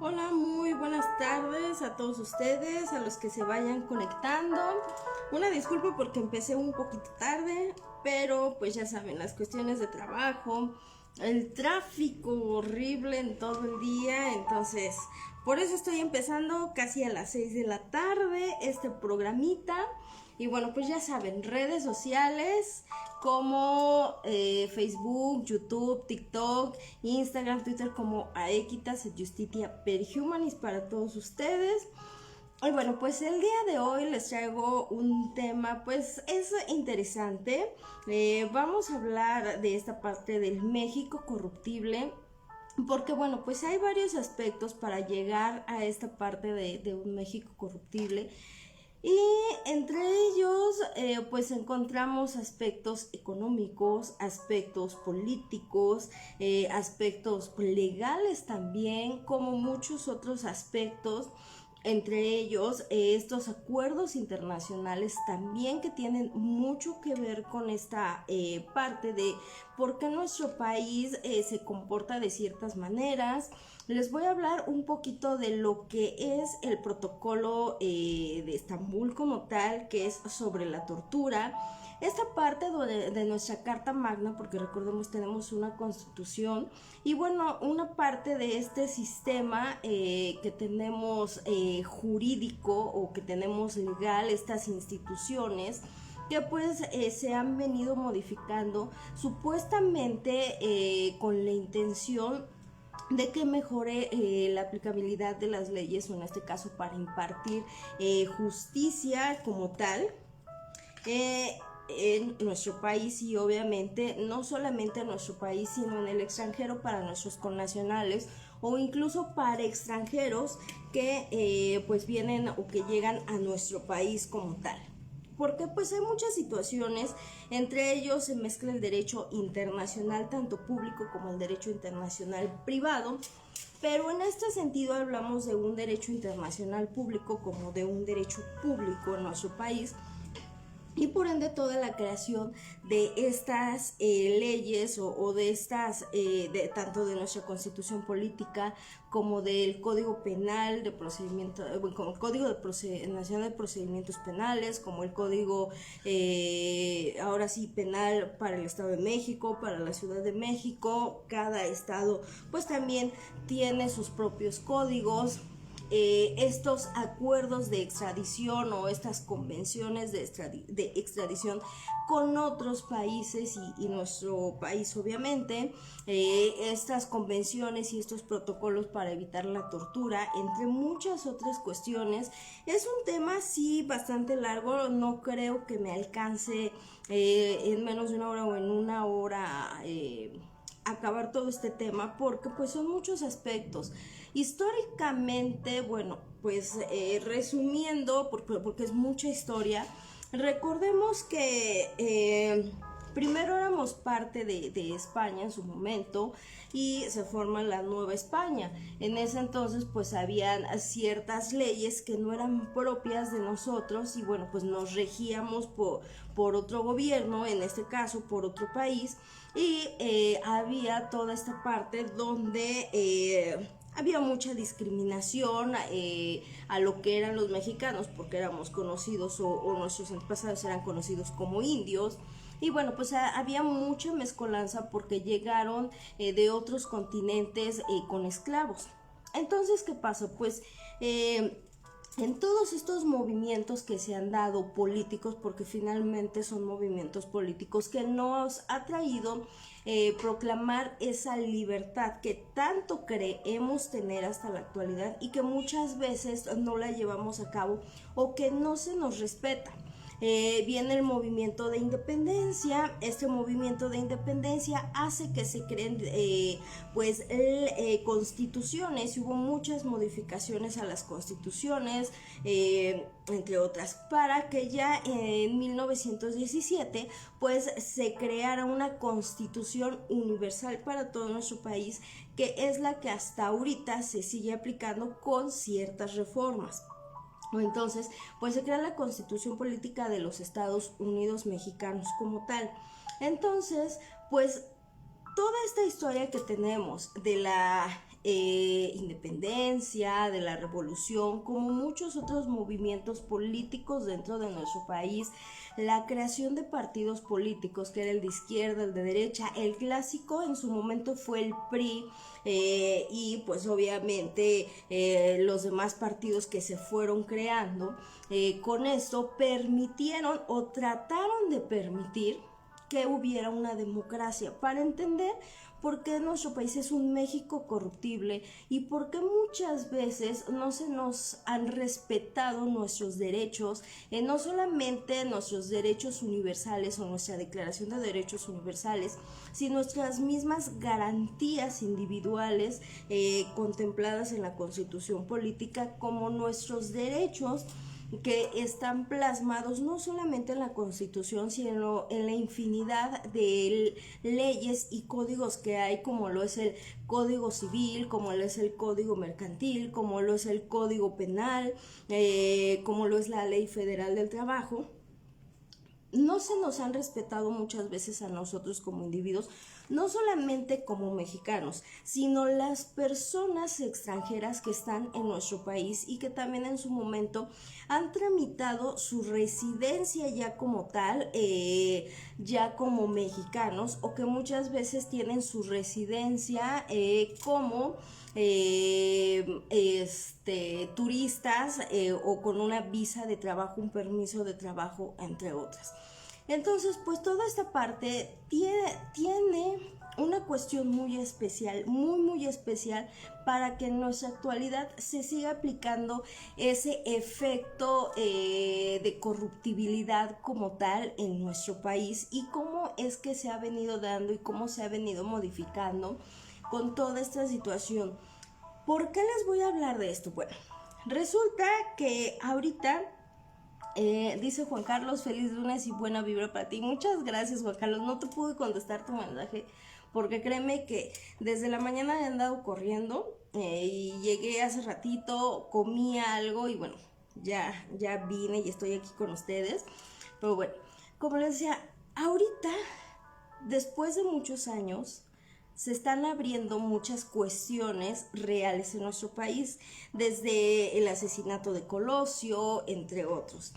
Hola, muy buenas tardes a todos ustedes, a los que se vayan conectando. Una disculpa porque empecé un poquito tarde, pero pues ya saben, las cuestiones de trabajo, el tráfico horrible en todo el día, entonces por eso estoy empezando casi a las 6 de la tarde este programita. Y bueno, pues ya saben, redes sociales como Facebook, YouTube, TikTok, Instagram, Twitter como Aequitas Justitia per Humanis para todos ustedes. Y bueno, pues el día de hoy les traigo un tema, pues es interesante. Vamos a hablar de esta parte del México corruptible. Porque bueno, pues hay varios aspectos para llegar a esta parte de un México corruptible. Y entre ellos, pues encontramos aspectos económicos, aspectos políticos, aspectos legales también, como muchos otros aspectos. Entre ellos, estos acuerdos internacionales también que tienen mucho que ver con esta parte de por qué nuestro país se comporta de ciertas maneras. Les voy a hablar un poquito de lo que es el protocolo de Estambul como tal, que es sobre la tortura. Esta parte de nuestra Carta Magna, porque recordemos tenemos una constitución, y bueno, una parte de este sistema que tenemos jurídico o que tenemos legal, estas instituciones, que pues se han venido modificando supuestamente con la intención de que mejore la aplicabilidad de las leyes, o en este caso para impartir justicia como tal. En nuestro país, y obviamente no solamente en nuestro país sino en el extranjero para nuestros connacionales o incluso para extranjeros que pues vienen o que llegan a nuestro país como tal, porque pues hay muchas situaciones. Entre ellos se mezcla el derecho internacional tanto público como el derecho internacional privado, pero en este sentido hablamos de un derecho internacional público como de un derecho público en nuestro país, y por ende toda la creación de estas leyes o de estas, tanto de nuestra constitución política como del Código Penal de Procedimiento, como el Código Nacional de Procedimientos Penales, como el Código, ahora sí, penal para el Estado de México, para la Ciudad de México. Cada estado pues también tiene sus propios códigos. Estos acuerdos de extradición o estas convenciones de extradición con otros países y nuestro país obviamente, estas convenciones y estos protocolos para evitar la tortura, entre muchas otras cuestiones. Es un tema sí bastante largo, no creo que me alcance en menos de una hora o en una hora acabar todo este tema, porque pues son muchos aspectos. Históricamente, bueno, pues resumiendo, porque es mucha historia, recordemos que primero éramos parte de España en su momento y se forma la Nueva España. En ese entonces pues habían ciertas leyes que no eran propias de nosotros y bueno, pues nos regíamos por otro gobierno, en este caso por otro país, y había toda esta parte donde había mucha discriminación a lo que eran los mexicanos, porque éramos conocidos o nuestros antepasados eran conocidos como indios. Y bueno, pues había mucha mezcolanza porque llegaron de otros continentes con esclavos. Entonces, ¿qué pasó? Pues en todos estos movimientos que se han dado políticos, porque finalmente son movimientos políticos que nos ha traído proclamar esa libertad que tanto creemos tener hasta la actualidad y que muchas veces no la llevamos a cabo o que no se nos respeta. Viene el movimiento de independencia. Este movimiento de independencia hace que se creen pues constituciones, y hubo muchas modificaciones a las constituciones, entre otras, para que ya en 1917 pues se creara una constitución universal para todo nuestro país, que es la que hasta ahorita se sigue aplicando con ciertas reformas. Entonces, pues se crea la Constitución Política de los Estados Unidos Mexicanos como tal. Entonces, pues toda esta historia que tenemos de la independencia, de la revolución, como muchos otros movimientos políticos dentro de nuestro país, la creación de partidos políticos, que era el de izquierda, el de derecha, el clásico en su momento fue el PRI, y pues obviamente los demás partidos que se fueron creando, con esto permitieron o trataron de permitir que hubiera una democracia, para entender por qué nuestro país es un México corruptible y por qué muchas veces no se nos han respetado nuestros derechos, no solamente nuestros derechos universales o nuestra Declaración de Derechos Universales, sino nuestras mismas garantías individuales contempladas en la Constitución Política, como nuestros derechos que están plasmados no solamente en la Constitución, sino en la infinidad de leyes y códigos que hay, como lo es el Código Civil, como lo es el Código Mercantil, como lo es el Código Penal, como lo es la Ley Federal del Trabajo. No se nos han respetado muchas veces a nosotros como individuos, no solamente como mexicanos, sino las personas extranjeras que están en nuestro país y que también en su momento han tramitado su residencia ya como tal, ya como mexicanos, o que muchas veces tienen su residencia como turistas, o con una visa de trabajo, un permiso de trabajo, entre otras. Entonces, pues toda esta parte tiene una cuestión muy especial, muy especial, para que en nuestra actualidad se siga aplicando ese efecto de corruptibilidad como tal en nuestro país, y cómo es que se ha venido dando y cómo se ha venido modificando con toda esta situación. ¿Por qué les voy a hablar de esto? Bueno, resulta que ahorita dice Juan Carlos, feliz lunes y buena vibra para ti. Muchas gracias, Juan Carlos. No te pude contestar tu mensaje porque créeme que desde la mañana he andado corriendo, y llegué hace ratito, comí algo y bueno, ya vine y estoy aquí con ustedes. Pero bueno, como les decía, ahorita, después de muchos años, se están abriendo muchas cuestiones reales en nuestro país, desde el asesinato de Colosio, entre otros.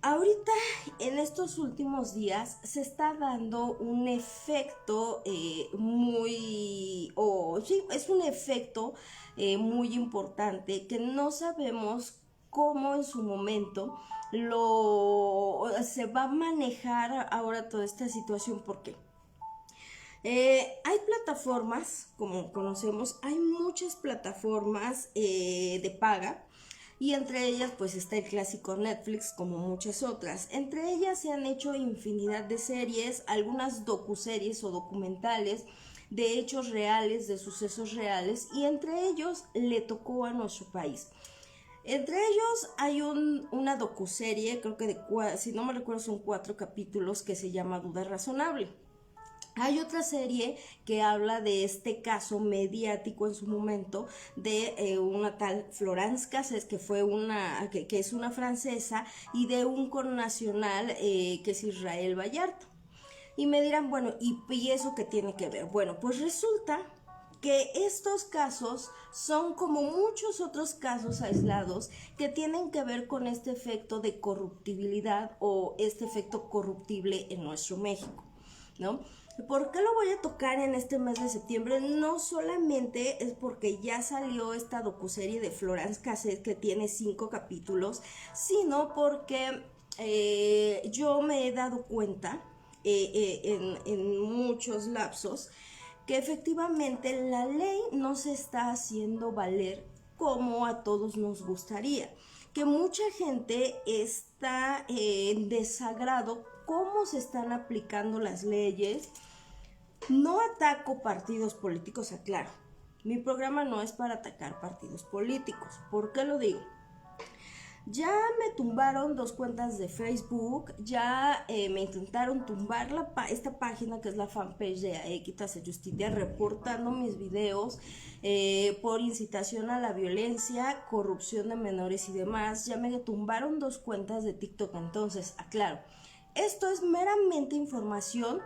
Ahorita, en estos últimos días, se está dando un efecto es un efecto muy importante, que no sabemos cómo en su momento se va a manejar ahora toda esta situación. ¿Por qué? Hay plataformas, como conocemos, hay muchas plataformas de paga, y entre ellas pues está el clásico Netflix, como muchas otras. Entre ellas se han hecho infinidad de series, algunas docuseries o documentales de hechos reales, de sucesos reales, y entre ellos le tocó a nuestro país. Entre ellos hay una docuserie, creo que si no me recuerdo son 4 capítulos, que se llama Duda Razonable. Hay otra serie que habla de este caso mediático en su momento de una tal Florence Cassés, que es una francesa, y de un connacional que es Israel Vallarta. Y me dirán, bueno, ¿y eso qué tiene que ver? Bueno, pues resulta que estos casos son como muchos otros casos aislados que tienen que ver con este efecto de corruptibilidad, o este efecto corruptible en nuestro México, ¿no? ¿Por qué lo voy a tocar en este mes de septiembre? No solamente es porque ya salió esta docuserie de Florence Cassés, que tiene 5 capítulos, sino porque yo me he dado cuenta en muchos lapsos que efectivamente la ley no se está haciendo valer como a todos nos gustaría, que mucha gente está en desagrado cómo se están aplicando las leyes. No ataco partidos políticos, aclaro. Mi programa no es para atacar partidos políticos. ¿Por qué lo digo? Ya me tumbaron 2 cuentas de Facebook, ya me intentaron tumbar esta página que es la fanpage de Equitas y Justicia, reportando mis videos por incitación a la violencia, corrupción de menores y demás. Ya me tumbaron 2 cuentas de TikTok. Entonces, aclaro, esto es meramente información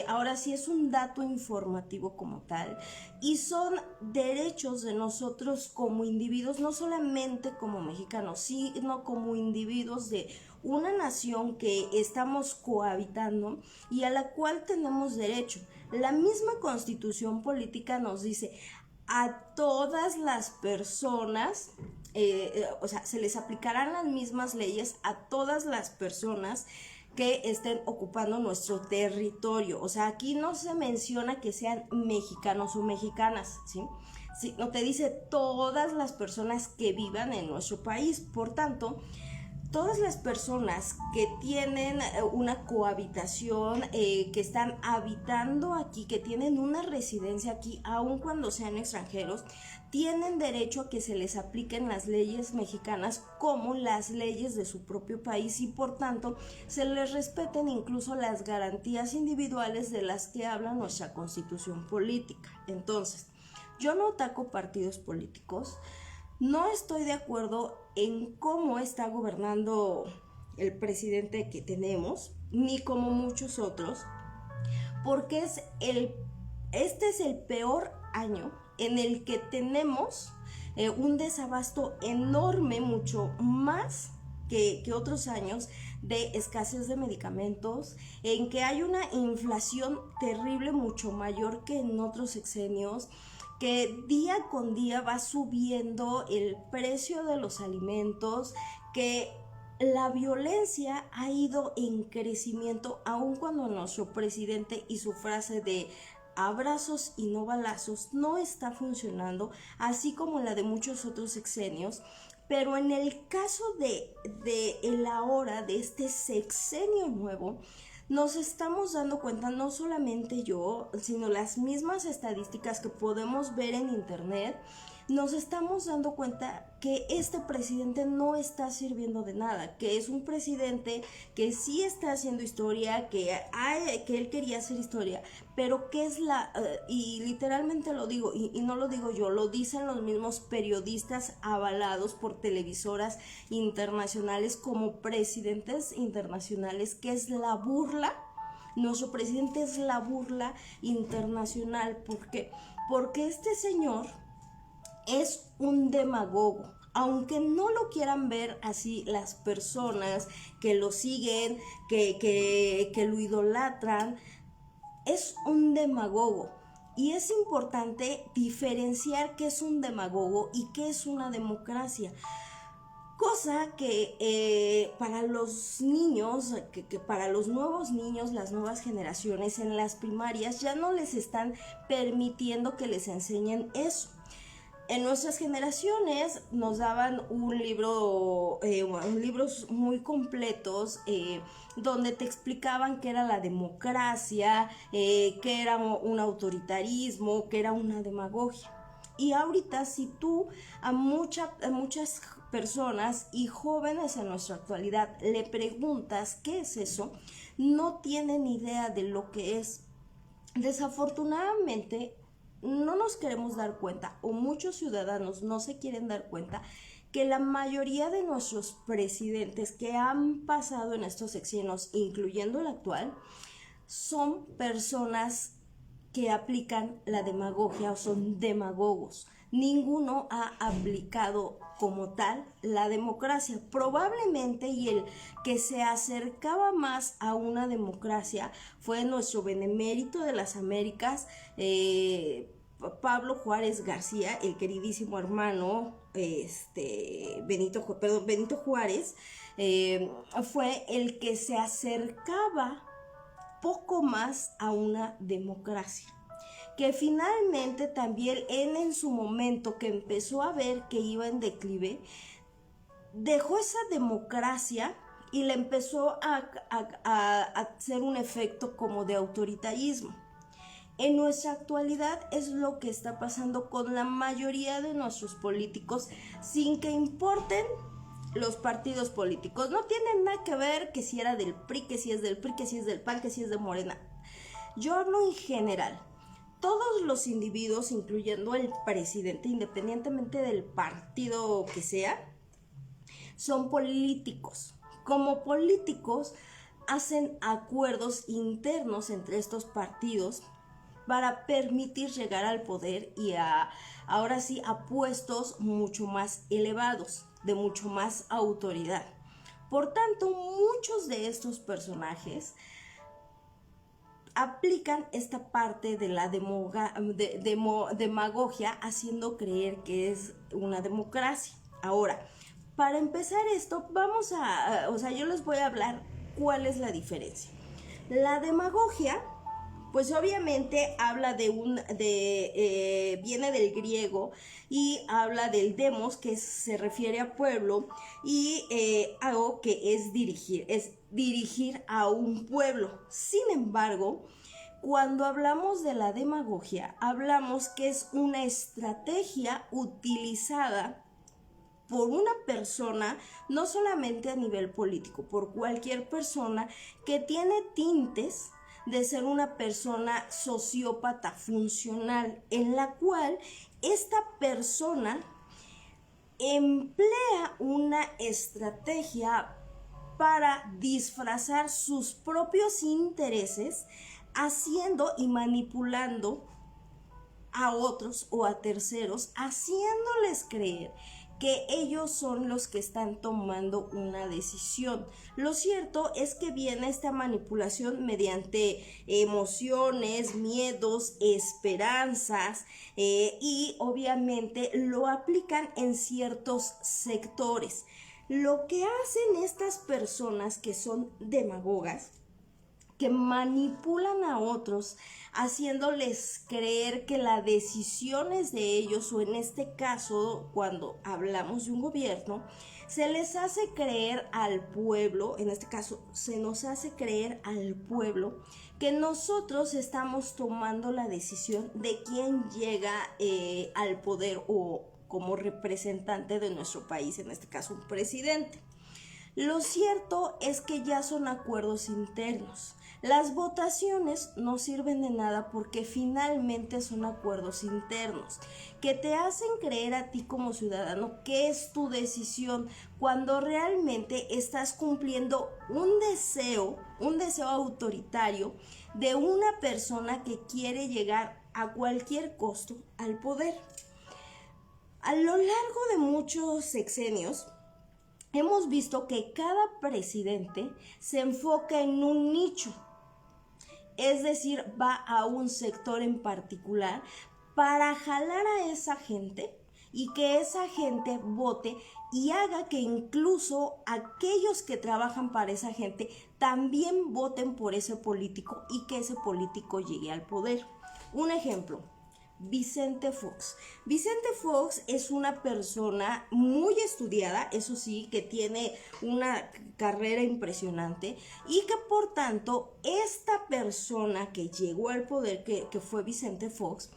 ahora sí es un dato informativo como tal, y son derechos de nosotros como individuos, no solamente como mexicanos, sino como individuos de una nación que estamos cohabitando y a la cual tenemos derecho. La misma Constitución política nos dice a todas las personas, o sea, se les aplicarán las mismas leyes a todas las personas que estén ocupando nuestro territorio. O sea, aquí no se menciona que sean mexicanos o mexicanas, ¿sí? Sí, no te dice todas las personas que vivan en nuestro país. Por tanto, todas las personas que tienen una cohabitación, que están habitando aquí, que tienen una residencia aquí, aun cuando sean extranjeros, tienen derecho a que se les apliquen las leyes mexicanas como las leyes de su propio país y por tanto se les respeten incluso las garantías individuales de las que habla nuestra Constitución política. Entonces, yo no ataco partidos políticos. No estoy de acuerdo en cómo está gobernando el presidente que tenemos, ni como muchos otros, porque este es el peor año en el que tenemos un desabasto enorme, mucho más que otros años, de escasez de medicamentos, en que hay una inflación terrible, mucho mayor que en otros sexenios, que día con día va subiendo el precio de los alimentos, que la violencia ha ido en crecimiento, aun cuando nuestro presidente y su frase de abrazos y no balazos no está funcionando, así como la de muchos otros sexenios. Pero en el caso de el ahora, de este sexenio nuevo, nos estamos dando cuenta, no solamente yo, sino las mismas estadísticas que podemos ver en internet, nos estamos dando cuenta que este presidente no está sirviendo de nada, que es un presidente que sí está haciendo historia, que él quería hacer historia, pero que es y literalmente lo digo, y no lo digo yo, lo dicen los mismos periodistas avalados por televisoras internacionales como presidentes internacionales, que es la burla. Nuestro presidente es la burla internacional. ¿Por qué? Porque este señor es un demagogo. Aunque no lo quieran ver así las personas que lo siguen, que lo idolatran, es un demagogo. Y es importante diferenciar qué es un demagogo y qué es una democracia. Cosa que para los niños, que para los nuevos niños, las nuevas generaciones en las primarias ya no les están permitiendo que les enseñen eso. En nuestras generaciones nos daban libros muy completos, donde te explicaban qué era la democracia, qué era un autoritarismo, qué era una demagogia. Y ahorita si tú a muchas personas y jóvenes en nuestra actualidad le preguntas qué es eso, no tienen idea de lo que es. Desafortunadamente no nos queremos dar cuenta, o muchos ciudadanos no se quieren dar cuenta, que la mayoría de nuestros presidentes que han pasado en estos sexenios, incluyendo el actual, son personas que aplican la demagogia o son demagogos. Ninguno ha aplicado como tal la democracia. Probablemente, y el que se acercaba más a una democracia fue nuestro benemérito de las Américas, Pablo Juárez García, el queridísimo hermano Benito Juárez, fue el que se acercaba poco más a una democracia, que finalmente también él en su momento que empezó a ver que iba en declive, dejó esa democracia y le empezó a hacer un efecto como de autoritarismo. En nuestra actualidad es lo que está pasando con la mayoría de nuestros políticos, sin que importen los partidos políticos. No tienen nada que ver que si era del PRI, que si es del PRI, que si es del PAN, que si es de Morena. Yo hablo en general. Todos los individuos, incluyendo el presidente, independientemente del partido que sea, son políticos. Como políticos hacen acuerdos internos entre estos partidos para permitir llegar al poder y ahora sí a puestos mucho más elevados, de mucho más autoridad. Por tanto, muchos de estos personajes aplican esta parte de la demagogia, haciendo creer que es una democracia. Ahora, para empezar esto, yo les voy a hablar cuál es la diferencia. La demagogia, pues obviamente habla viene del griego y habla del demos, que se refiere a pueblo, y algo que es dirigir a un pueblo. Sin embargo, cuando hablamos de la demagogia, hablamos que es una estrategia utilizada por una persona, no solamente a nivel político, por cualquier persona que tiene tintes de ser una persona sociópata funcional, en la cual esta persona emplea una estrategia para disfrazar sus propios intereses, haciendo y manipulando a otros o a terceros, haciéndoles creer que ellos son los que están tomando una decisión. Lo cierto es que viene esta manipulación mediante emociones, miedos, esperanzas, y obviamente lo aplican en ciertos sectores. Lo que hacen estas personas que son demagogas, que manipulan a otros, haciéndoles creer que la decisión es de ellos, o en este caso, cuando hablamos de un gobierno, se les hace creer al pueblo, en este caso, se nos hace creer al pueblo que nosotros estamos tomando la decisión de quién llega al poder o como representante de nuestro país, en este caso un presidente. Lo cierto es que ya son acuerdos internos. Las votaciones no sirven de nada porque finalmente son acuerdos internos que te hacen creer a ti como ciudadano que es tu decisión, cuando realmente estás cumpliendo un deseo autoritario de una persona que quiere llegar a cualquier costo al poder. A lo largo de muchos sexenios, hemos visto que cada presidente se enfoca en un nicho, es decir, va a un sector en particular para jalar a esa gente y que esa gente vote y haga que incluso aquellos que trabajan para esa gente también voten por ese político y que ese político llegue al poder. Un ejemplo: Vicente Fox. Vicente Fox es una persona muy estudiada, eso sí, que tiene una carrera impresionante y que por tanto esta persona que llegó al poder, que fue Vicente Fox,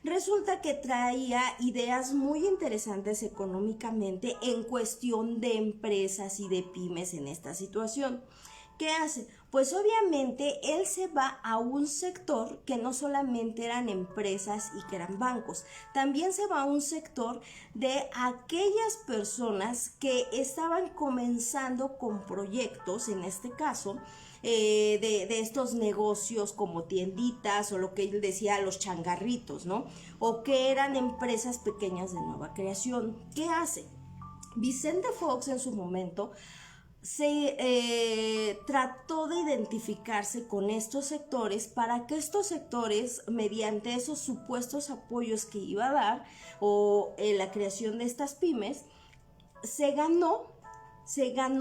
resulta que traía ideas muy interesantes económicamente en cuestión de empresas y de pymes en esta situación. ¿Qué hace? Pues obviamente él se va a un sector que no solamente eran empresas y que eran bancos, también se va a un sector de aquellas personas que estaban comenzando con proyectos, en este caso, de estos negocios como tienditas o lo que él decía, los changarritos, ¿no? O que eran empresas pequeñas de nueva creación. ¿Qué hace? Vicente Fox en su momento se trató de identificarse con estos sectores para que estos sectores, mediante esos supuestos apoyos que iba a dar o la creación de estas pymes, se ganó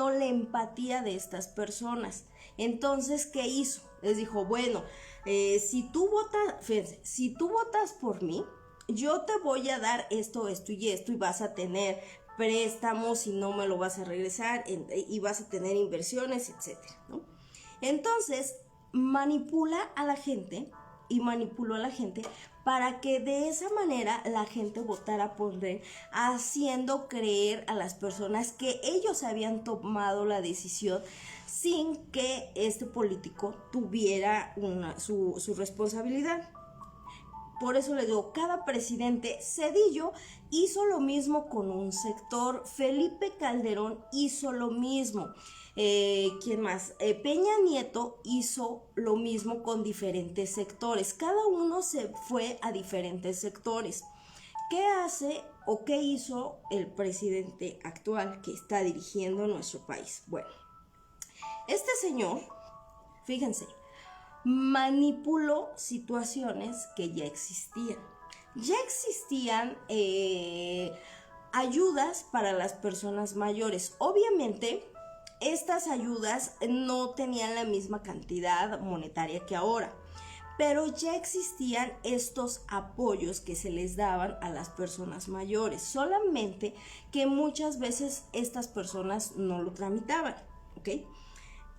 la empatía de estas personas. Entonces, ¿qué hizo? Les dijo, bueno, si tú votas por mí, yo te voy a dar esto y esto, y vas a tener préstamos y no me lo vas a regresar, y vas a tener inversiones, etcétera, ¿no? Entonces manipuló a la gente para que de esa manera la gente votara por él, haciendo creer a las personas que ellos habían tomado la decisión sin que este político tuviera su responsabilidad. por eso les digo, cada presidente. Zedillo hizo lo mismo con un sector, Felipe Calderón hizo lo mismo. ¿Quién más? Peña Nieto hizo lo mismo con diferentes sectores. Cada uno se fue a diferentes sectores. ¿Qué hace o qué hizo el presidente actual que está dirigiendo nuestro país? Bueno, este señor, fíjense, manipuló situaciones que ya existían. Ya existían ayudas para las personas mayores. Obviamente, estas ayudas no tenían la misma cantidad monetaria que ahora, pero ya existían estos apoyos que se les daban a las personas mayores, solamente que muchas veces estas personas no lo tramitaban, ¿ok?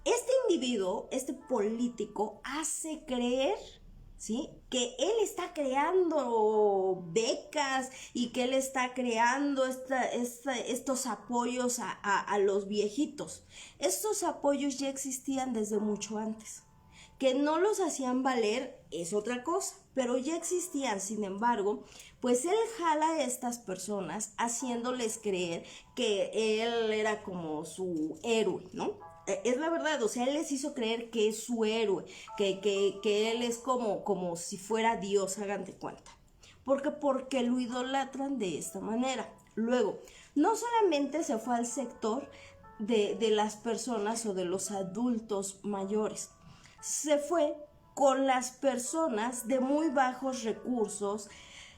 Este individuo, este político, hace creer, ¿sí?, que él está creando becas y que él está creando estos apoyos a los viejitos. Estos apoyos ya existían desde mucho antes. Que no los hacían valer es otra cosa, pero ya existían. Sin embargo, pues él jala a estas personas haciéndoles creer que él era como su héroe, ¿no? Es la verdad, o sea, él les hizo creer que es su héroe, que él es como si fuera Dios, hagan de cuenta. Porque lo idolatran de esta manera. Luego, no solamente se fue al sector de las personas o de los adultos mayores, se fue con las personas de muy bajos recursos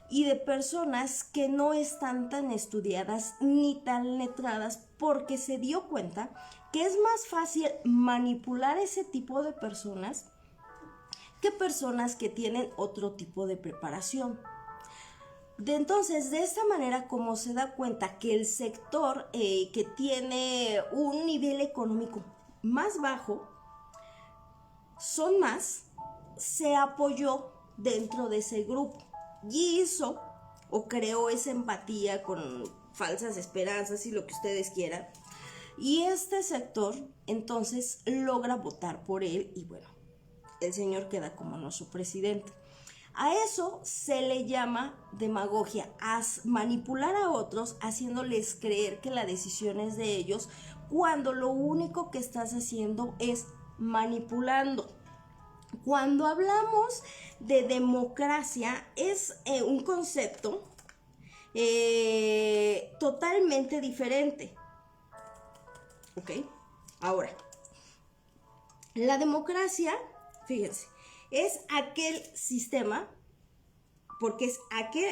y de personas que no están tan estudiadas ni tan letradas, porque se dio cuenta que es más fácil manipular ese tipo de personas que personas que tienen otro tipo de preparación. Entonces, de esta manera, como se da cuenta que el sector que tiene un nivel económico más bajo son más, se apoyó dentro de ese grupo y hizo o creó esa empatía con falsas esperanzas y lo que ustedes quieran. Y este sector entonces logra votar por él y bueno, el señor queda como nuestro presidente. A eso se le llama demagogia, manipular a otros haciéndoles creer que la decisión es de ellos, cuando lo único que estás haciendo es manipulando. Cuando hablamos de democracia es un concepto totalmente diferente. ¿Ok? Ahora, la democracia, fíjense, es aquel sistema, porque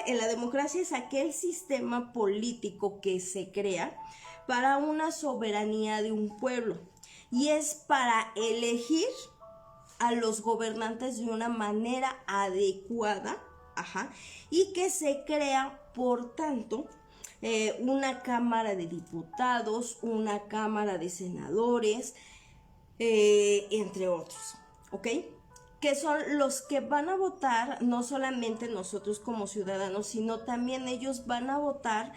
la democracia es aquel sistema político que se crea para una soberanía de un pueblo y es para elegir a los gobernantes de una manera adecuada, y que se crea, por tanto, una Cámara de Diputados, una Cámara de Senadores, entre otros, ¿ok? Que son los que van a votar, no solamente nosotros como ciudadanos, sino también ellos van a votar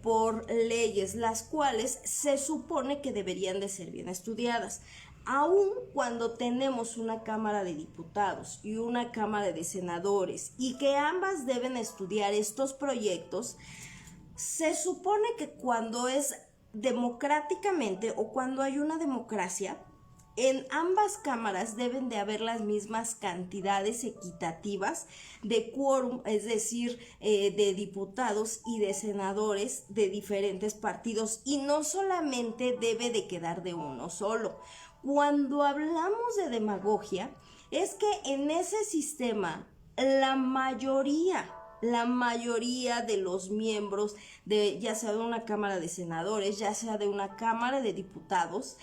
por leyes, las cuales se supone que deberían de ser bien estudiadas. Aun cuando tenemos una Cámara de Diputados y una Cámara de Senadores y que ambas deben estudiar estos proyectos, se supone que cuando es democráticamente o cuando hay una democracia, en ambas cámaras deben de haber las mismas cantidades equitativas de quórum, es decir, de diputados y de senadores de diferentes partidos, y no solamente debe de quedar de uno solo. Cuando hablamos de demagogia, es que en ese sistema la mayoría de los miembros de ya sea de una Cámara de Senadores, ya sea de una Cámara de Diputados,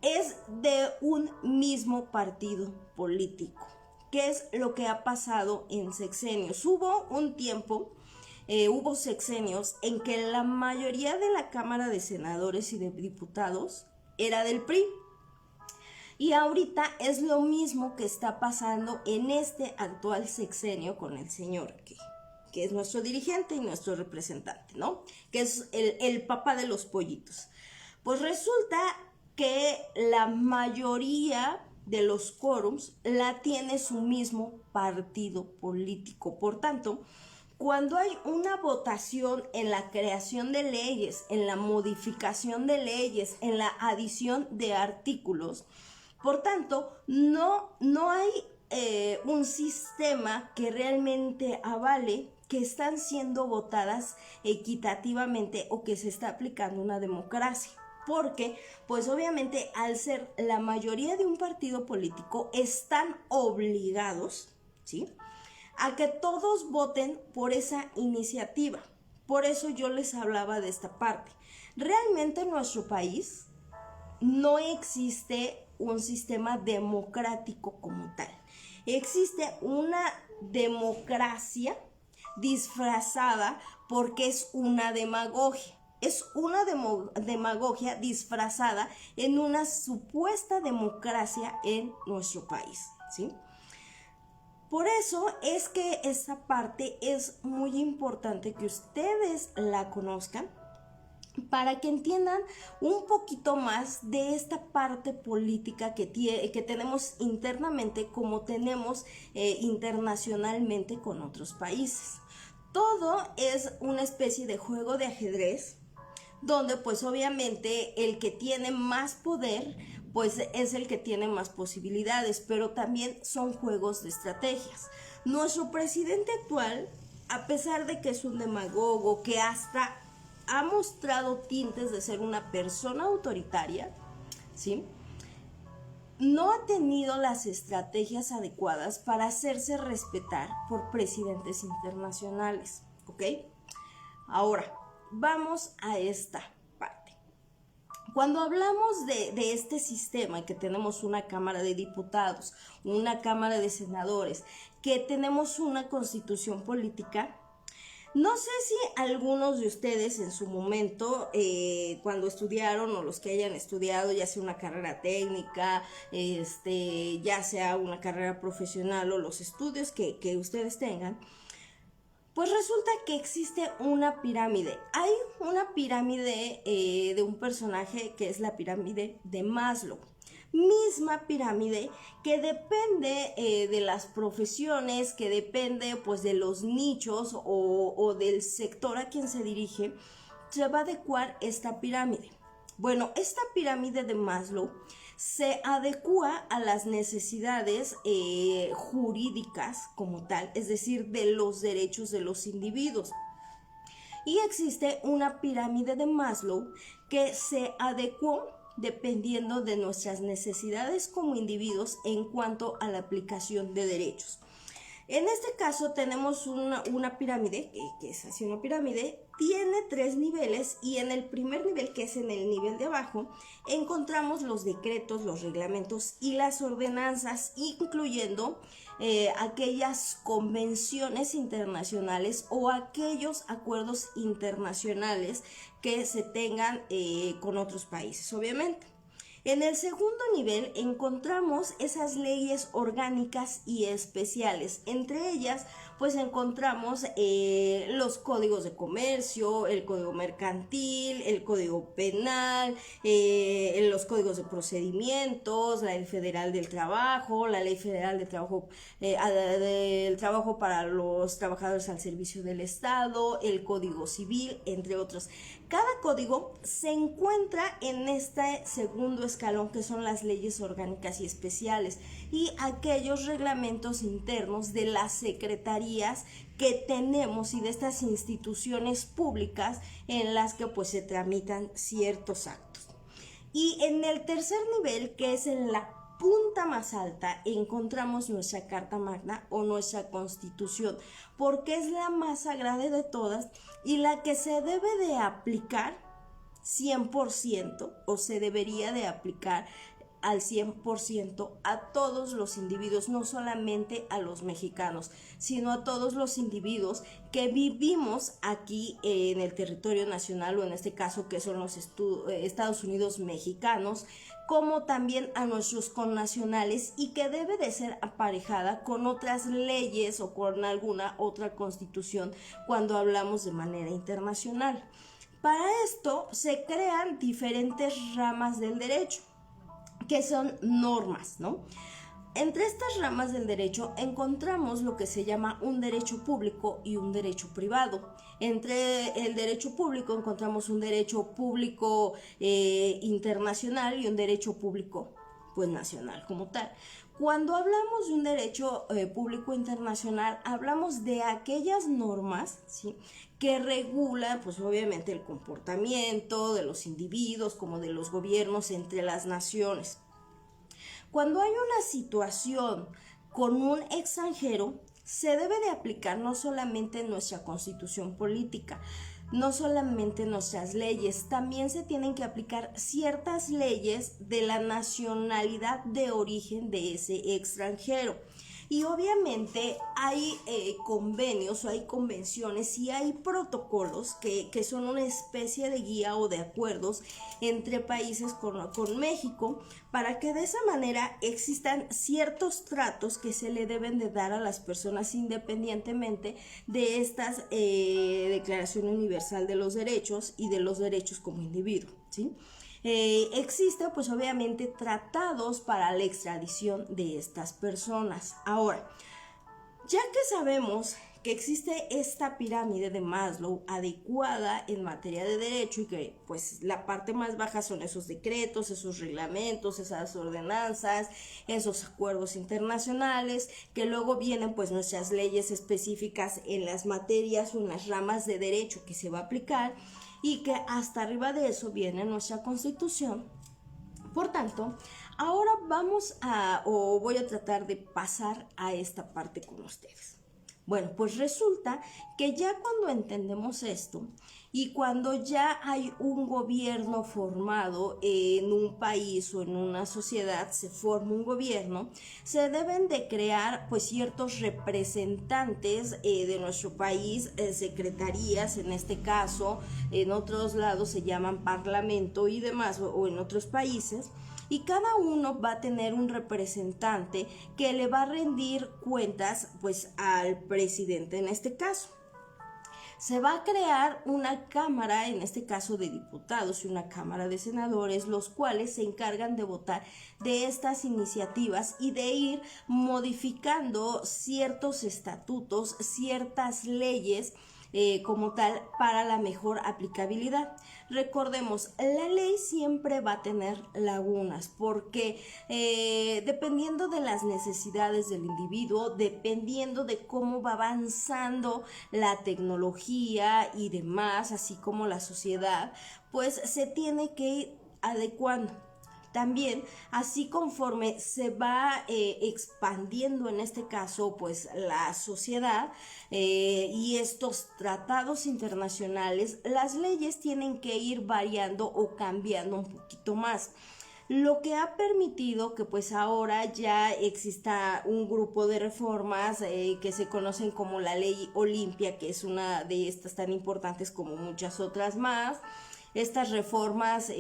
es de un mismo partido político, que es lo que ha pasado en sexenios. Hubo un tiempo, hubo sexenios en que la mayoría de la Cámara de Senadores y de Diputados era del PRI. Y ahorita es lo mismo que está pasando en este actual sexenio con el señor que es nuestro dirigente y nuestro representante, ¿no? Que es el papá de los pollitos. Pues resulta que la mayoría de los quórums la tiene su mismo partido político. Por tanto, cuando hay una votación en la creación de leyes, en la modificación de leyes, en la adición de artículos, por tanto, no hay un sistema que realmente avale que están siendo votadas equitativamente o que se está aplicando una democracia. Porque, pues obviamente, al ser la mayoría de un partido político, están obligados, ¿sí?, a que todos voten por esa iniciativa. Por eso yo les hablaba de esta parte. Realmente en nuestro país no existe un sistema democrático como tal. Existe una democracia disfrazada porque es una demagogia. Es una demagogia disfrazada en una supuesta democracia en nuestro país, ¿sí? Por eso es que esa parte es muy importante que ustedes la conozcan para que entiendan un poquito más de esta parte política que tenemos internamente como tenemos internacionalmente con otros países. Todo es una especie de juego de ajedrez donde pues obviamente el que tiene más poder pues es el que tiene más posibilidades, pero también son juegos de estrategias. Nuestro presidente actual, a pesar de que es un demagogo, que hasta ha mostrado tintes de ser una persona autoritaria, ¿sí?, no ha tenido las estrategias adecuadas para hacerse respetar por presidentes internacionales, ¿ok? Ahora, vamos a esta parte. Cuando hablamos de este sistema y que tenemos una Cámara de Diputados, una Cámara de Senadores, que tenemos una constitución política, no sé si algunos de ustedes en su momento, cuando estudiaron o los que hayan estudiado, ya sea una carrera técnica, ya sea una carrera profesional o los estudios que ustedes tengan, pues resulta que existe una pirámide. Hay una pirámide de un personaje que es la pirámide de Maslow. Misma pirámide que depende de las profesiones, que depende pues de los nichos o del sector a quien se dirige, se va a adecuar esta pirámide. Bueno, esta pirámide de Maslow se adecua a las necesidades jurídicas como tal, es decir, de los derechos de los individuos. Y existe una pirámide de Maslow que se adecuó dependiendo de nuestras necesidades como individuos en cuanto a la aplicación de derechos. En este caso tenemos una pirámide, que es así una pirámide, tiene 3 niveles y en el primer nivel, que es en el nivel de abajo, encontramos los decretos, los reglamentos y las ordenanzas, incluyendo aquellas convenciones internacionales o aquellos acuerdos internacionales que se tengan con otros países, obviamente. En el segundo nivel encontramos esas leyes orgánicas y especiales. Entre ellas, pues encontramos los códigos de comercio, el código mercantil, el código penal, los códigos de procedimientos, la ley federal del trabajo, la ley federal del trabajo para los trabajadores al servicio del Estado, el código civil, entre otros. Cada código se encuentra en este segundo escalón, que son las leyes orgánicas y especiales y aquellos reglamentos internos de las secretarías que tenemos y de estas instituciones públicas en las que pues se tramitan ciertos actos. Y en el tercer nivel, que es en la punta más alta, encontramos nuestra Carta Magna o nuestra Constitución, porque es la más sagrada de todas y la que se debe de aplicar 100% o se debería de aplicar al 100% a todos los individuos, no solamente a los mexicanos, sino a todos los individuos que vivimos aquí en el territorio nacional, o en este caso que son los Estados Unidos mexicanos, como también a nuestros connacionales, y que debe de ser aparejada con otras leyes o con alguna otra constitución cuando hablamos de manera internacional. Para esto se crean diferentes ramas del derecho. que son normas, ¿no? Entre estas ramas del derecho encontramos lo que se llama un derecho público y un derecho privado. Entre el derecho público encontramos un derecho público internacional y un derecho público pues nacional como tal. Cuando hablamos de un derecho público internacional, hablamos de aquellas normas, ¿sí?, que regulan, pues obviamente, el comportamiento de los individuos como de los gobiernos entre las naciones. Cuando hay una situación con un extranjero, se debe de aplicar no solamente nuestra constitución política, no solamente nuestras leyes, también se tienen que aplicar ciertas leyes de la nacionalidad de origen de ese extranjero. Y obviamente hay convenios o hay convenciones y hay protocolos que son una especie de guía o de acuerdos entre países con México, para que de esa manera existan ciertos tratos que se le deben de dar a las personas independientemente de esta Declaración Universal de los Derechos y de los derechos como individuo, ¿sí? Existen pues obviamente tratados para la extradición de estas personas. Ahora, ya que sabemos que existe esta pirámide de Maslow adecuada en materia de derecho y que pues la parte más baja son esos decretos, esos reglamentos, esas ordenanzas, esos acuerdos internacionales, que luego vienen pues nuestras leyes específicas en las materias o en las ramas de derecho que se va a aplicar, y que hasta arriba de eso viene nuestra Constitución. Por tanto, ahora voy a tratar de pasar a esta parte con ustedes. Bueno, pues resulta que ya cuando entendemos esto y cuando ya hay un gobierno formado en un país o en una sociedad, se forma un gobierno, se deben de crear pues ciertos representantes de nuestro país, secretarías en este caso, en otros lados se llaman parlamento y demás, o en otros países. Y cada uno va a tener un representante que le va a rendir cuentas pues al presidente en este caso. Se va a crear una cámara, en este caso de diputados, y una cámara de senadores, los cuales se encargan de votar de estas iniciativas y de ir modificando ciertos estatutos, ciertas leyes como tal, para la mejor aplicabilidad. Recordemos, la ley siempre va a tener lagunas porque dependiendo de las necesidades del individuo, dependiendo de cómo va avanzando la tecnología y demás, así como la sociedad, pues se tiene que ir adecuando. También, así conforme se va expandiendo en este caso pues la sociedad y estos tratados internacionales, las leyes tienen que ir variando o cambiando un poquito más. Lo que ha permitido que pues ahora ya exista un grupo de reformas que se conocen como la Ley Olimpia, que es una de estas tan importantes como muchas otras más. Estas reformas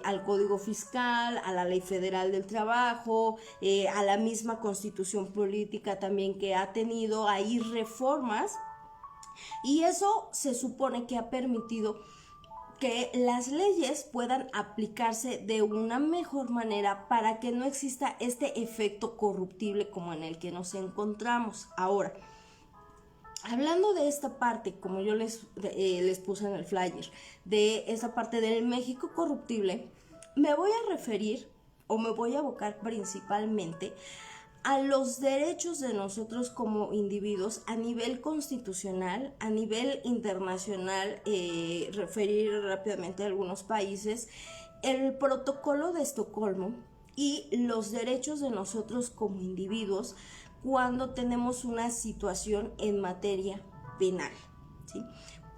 al Código Fiscal, a la Ley Federal del Trabajo, a la misma Constitución Política también, que ha tenido ahí reformas, y eso se supone que ha permitido que las leyes puedan aplicarse de una mejor manera para que no exista este efecto corruptible como en el que nos encontramos ahora. Hablando de esta parte, como yo les puse en el flyer, de esa parte del México corruptible, me voy a referir o me voy a abocar principalmente a los derechos de nosotros como individuos a nivel constitucional, a nivel internacional, referir rápidamente a algunos países, el protocolo de Estocolmo y los derechos de nosotros como individuos cuando tenemos una situación en materia penal, ¿sí?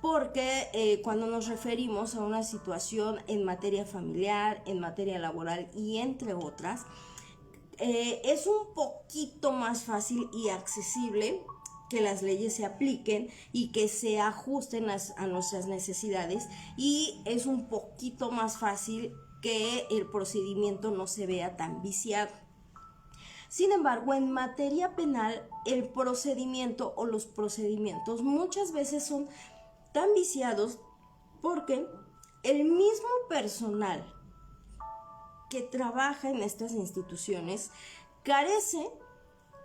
Porque cuando nos referimos a una situación en materia familiar, en materia laboral y entre otras, es un poquito más fácil y accesible que las leyes se apliquen y que se ajusten a nuestras necesidades, y es un poquito más fácil que el procedimiento no se vea tan viciado. Sin embargo, en materia penal, el procedimiento o los procedimientos muchas veces son tan viciados porque el mismo personal que trabaja en estas instituciones carece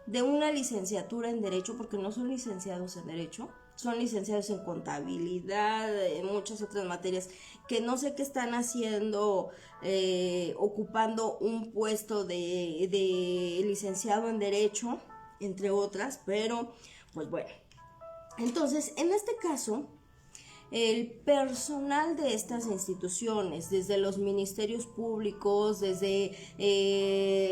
de una licenciatura en Derecho, porque no son licenciados en Derecho, son licenciados en contabilidad, en muchas otras materias, que no sé qué están haciendo, ocupando un puesto de licenciado en Derecho, entre otras, pero pues bueno. Entonces, en este caso, el personal de estas instituciones, desde los ministerios públicos, desde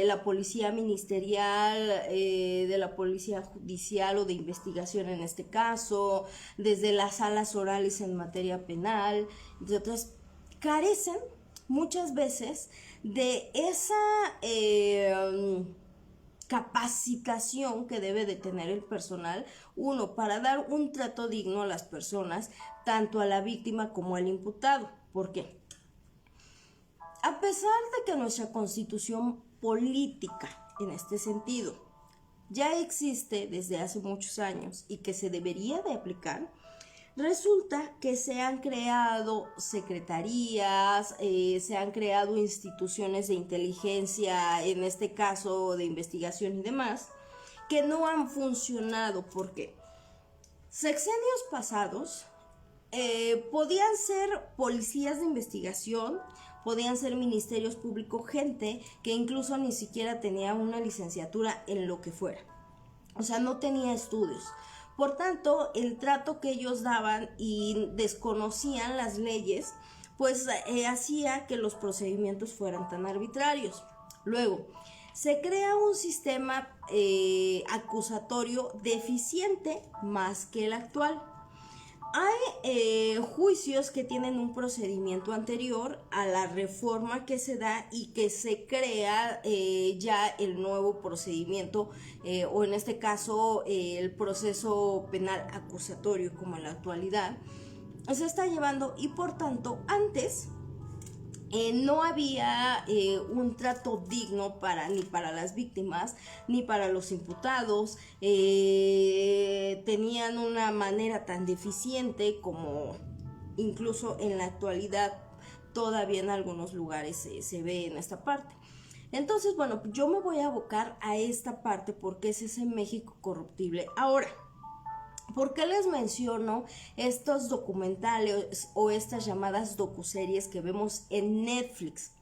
la policía ministerial, de la policía judicial o de investigación en este caso, desde las salas orales en materia penal, entre otras, carecen muchas veces de esa capacitación que debe de tener el personal, uno, para dar un trato digno a las personas, tanto a la víctima como al imputado. ¿Por qué? A pesar de que nuestra constitución política, en este sentido, ya existe desde hace muchos años y que se debería de aplicar, resulta que se han creado secretarías, se han creado instituciones de inteligencia, en este caso de investigación y demás, que no han funcionado. Porque sexenios pasados podían ser policías de investigación, podían ser ministerios públicos, gente que incluso ni siquiera tenía una licenciatura en lo que fuera, o sea, no tenía estudios. Por tanto, el trato que ellos daban y desconocían las leyes, pues hacía que los procedimientos fueran tan arbitrarios. Luego, se crea un sistema acusatorio deficiente más que el actual. Hay juicios que tienen un procedimiento anterior a la reforma que se da y que se crea ya el nuevo procedimiento, o en este caso el proceso penal acusatorio, como en la actualidad se está llevando. Y por tanto, antes no había un trato digno ni para las víctimas ni para los imputados. Tenían una manera tan deficiente como incluso en la actualidad todavía en algunos lugares se ve en esta parte. Entonces, bueno, yo me voy a abocar a esta parte porque es ese México corruptible. Ahora, ¿por qué les menciono estos documentales o estas llamadas docuseries que vemos en Netflix?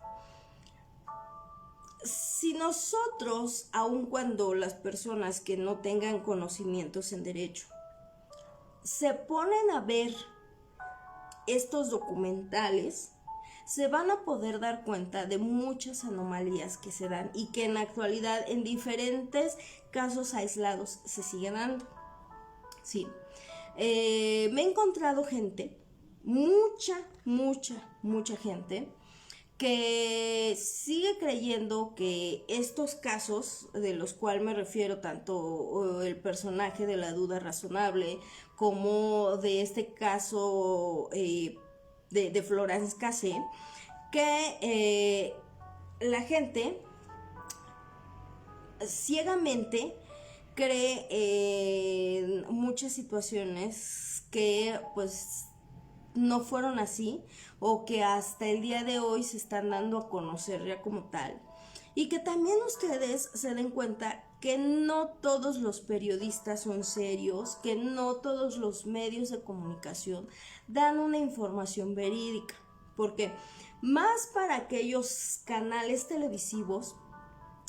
Si nosotros, aun cuando las personas que no tengan conocimientos en derecho, se ponen a ver estos documentales, se van a poder dar cuenta de muchas anomalías que se dan y que en la actualidad en diferentes casos aislados se siguen dando. Sí, me he encontrado gente, mucha gente, que sigue creyendo que estos casos, de los cuales me refiero tanto el personaje de la duda razonable como de este caso de Florence Cassé, que la gente ciegamente cree en muchas situaciones que pues no fueron así, o que hasta el día de hoy se están dando a conocer ya como tal, y que también ustedes se den cuenta que no todos los periodistas son serios, que no todos los medios de comunicación dan una información verídica, porque más para aquellos canales televisivos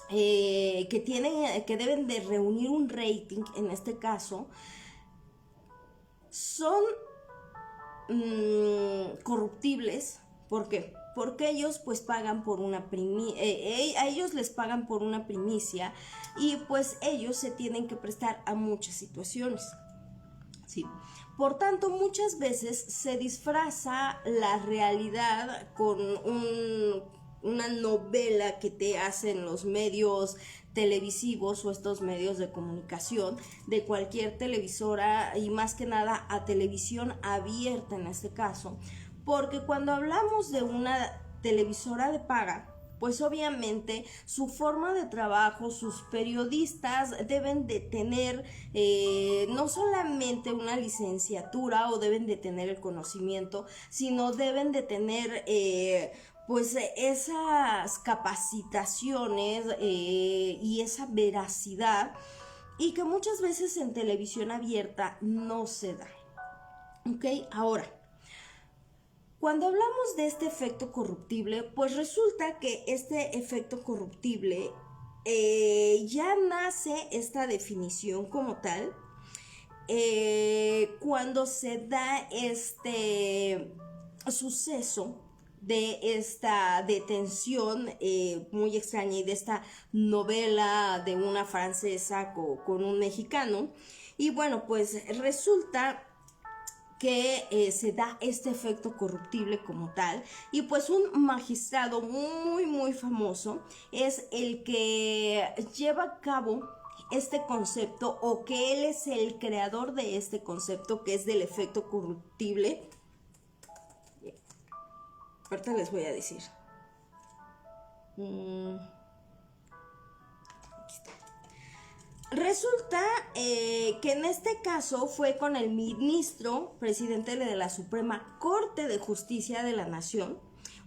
que deben de reunir un rating, en este caso, son corruptibles. ¿Por qué? Porque ellos pues pagan por una primicia, a ellos les pagan por una primicia, y pues ellos se tienen que prestar a muchas situaciones. Sí. Por tanto, muchas veces se disfraza la realidad con una novela que te hacen los medios televisivos o estos medios de comunicación de cualquier televisora, y más que nada a televisión abierta en este caso, porque cuando hablamos de una televisora de paga, pues obviamente su forma de trabajo, sus periodistas deben de tener no solamente una licenciatura o deben de tener el conocimiento, sino deben de tener pues esas capacitaciones y esa veracidad, y que muchas veces en televisión abierta no se da. ¿Ok? Ahora, cuando hablamos de este efecto corruptible, pues resulta que este efecto corruptible ya nace esta definición como tal cuando se da este suceso de esta detención muy extraña y de esta novela de una francesa con un mexicano. Y bueno, pues resulta que se da este efecto corruptible como tal, y pues un magistrado muy famoso es el que lleva a cabo este concepto, o que él es el creador de este concepto, que es del efecto corruptible. Ahorita les voy a decir. Resulta que en este caso fue con el ministro presidente de la Suprema Corte de Justicia de la Nación,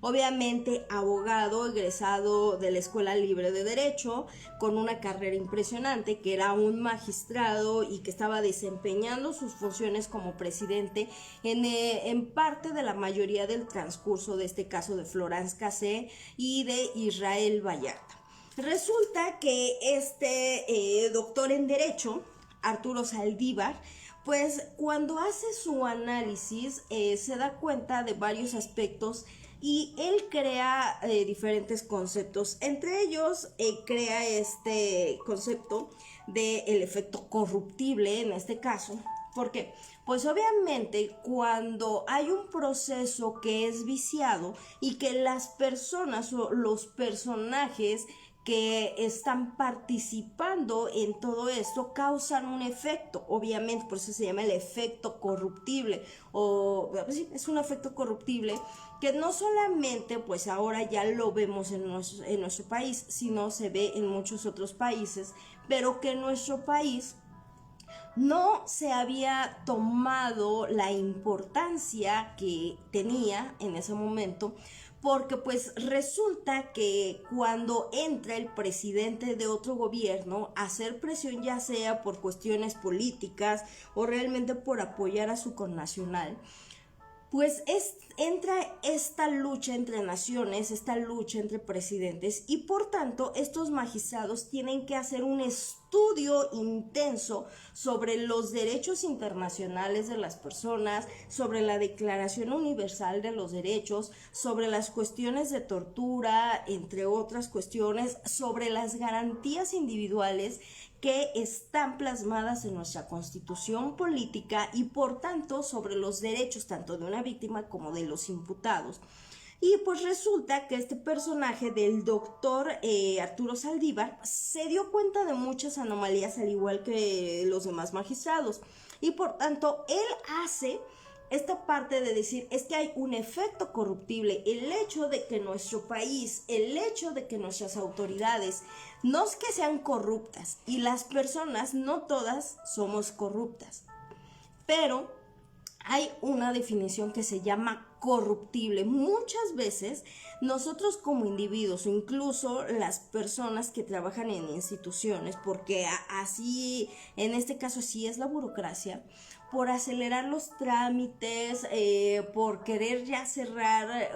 obviamente abogado egresado de la Escuela Libre de Derecho, con una carrera impresionante, que era un magistrado y que estaba desempeñando sus funciones como presidente en parte de la mayoría del transcurso de este caso de Florence Cassé y de Israel Vallarta. Resulta que este doctor en Derecho, Arturo Saldívar, pues cuando hace su análisis se da cuenta de varios aspectos, y él crea diferentes conceptos. Entre ellos crea este concepto del efecto corruptible en este caso. ¿Por qué? Pues obviamente cuando hay un proceso que es viciado y que las personas o los personajes que están participando en todo esto causan un efecto, obviamente, por eso se llama el efecto corruptible, o sí, es un efecto corruptible que no solamente pues ahora ya lo vemos en nuestro país, sino se ve en muchos otros países, pero que en nuestro país no se había tomado la importancia que tenía en ese momento, porque pues resulta que cuando entra el presidente de otro gobierno a hacer presión, ya sea por cuestiones políticas o realmente por apoyar a su connacional, pues entra esta lucha entre naciones, esta lucha entre presidentes, y por tanto estos magistrados tienen que hacer un estudio intenso sobre los derechos internacionales de las personas, sobre la Declaración Universal de los Derechos, sobre las cuestiones de tortura, entre otras cuestiones, sobre las garantías individuales que están plasmadas en nuestra Constitución política, y por tanto sobre los derechos tanto de una víctima como de los imputados. Y pues resulta que este personaje del doctor Arturo Saldívar se dio cuenta de muchas anomalías, al igual que los demás magistrados, y por tanto él hace esta parte de decir, es que hay un efecto corruptible. El hecho de que nuestro país, el hecho de que nuestras autoridades no es que sean corruptas, y las personas no todas somos corruptas, pero hay una definición que se llama corruptible. Muchas veces nosotros como individuos, o incluso las personas que trabajan en instituciones, porque así, en este caso sí es la burocracia, por acelerar los trámites, por querer ya cerrar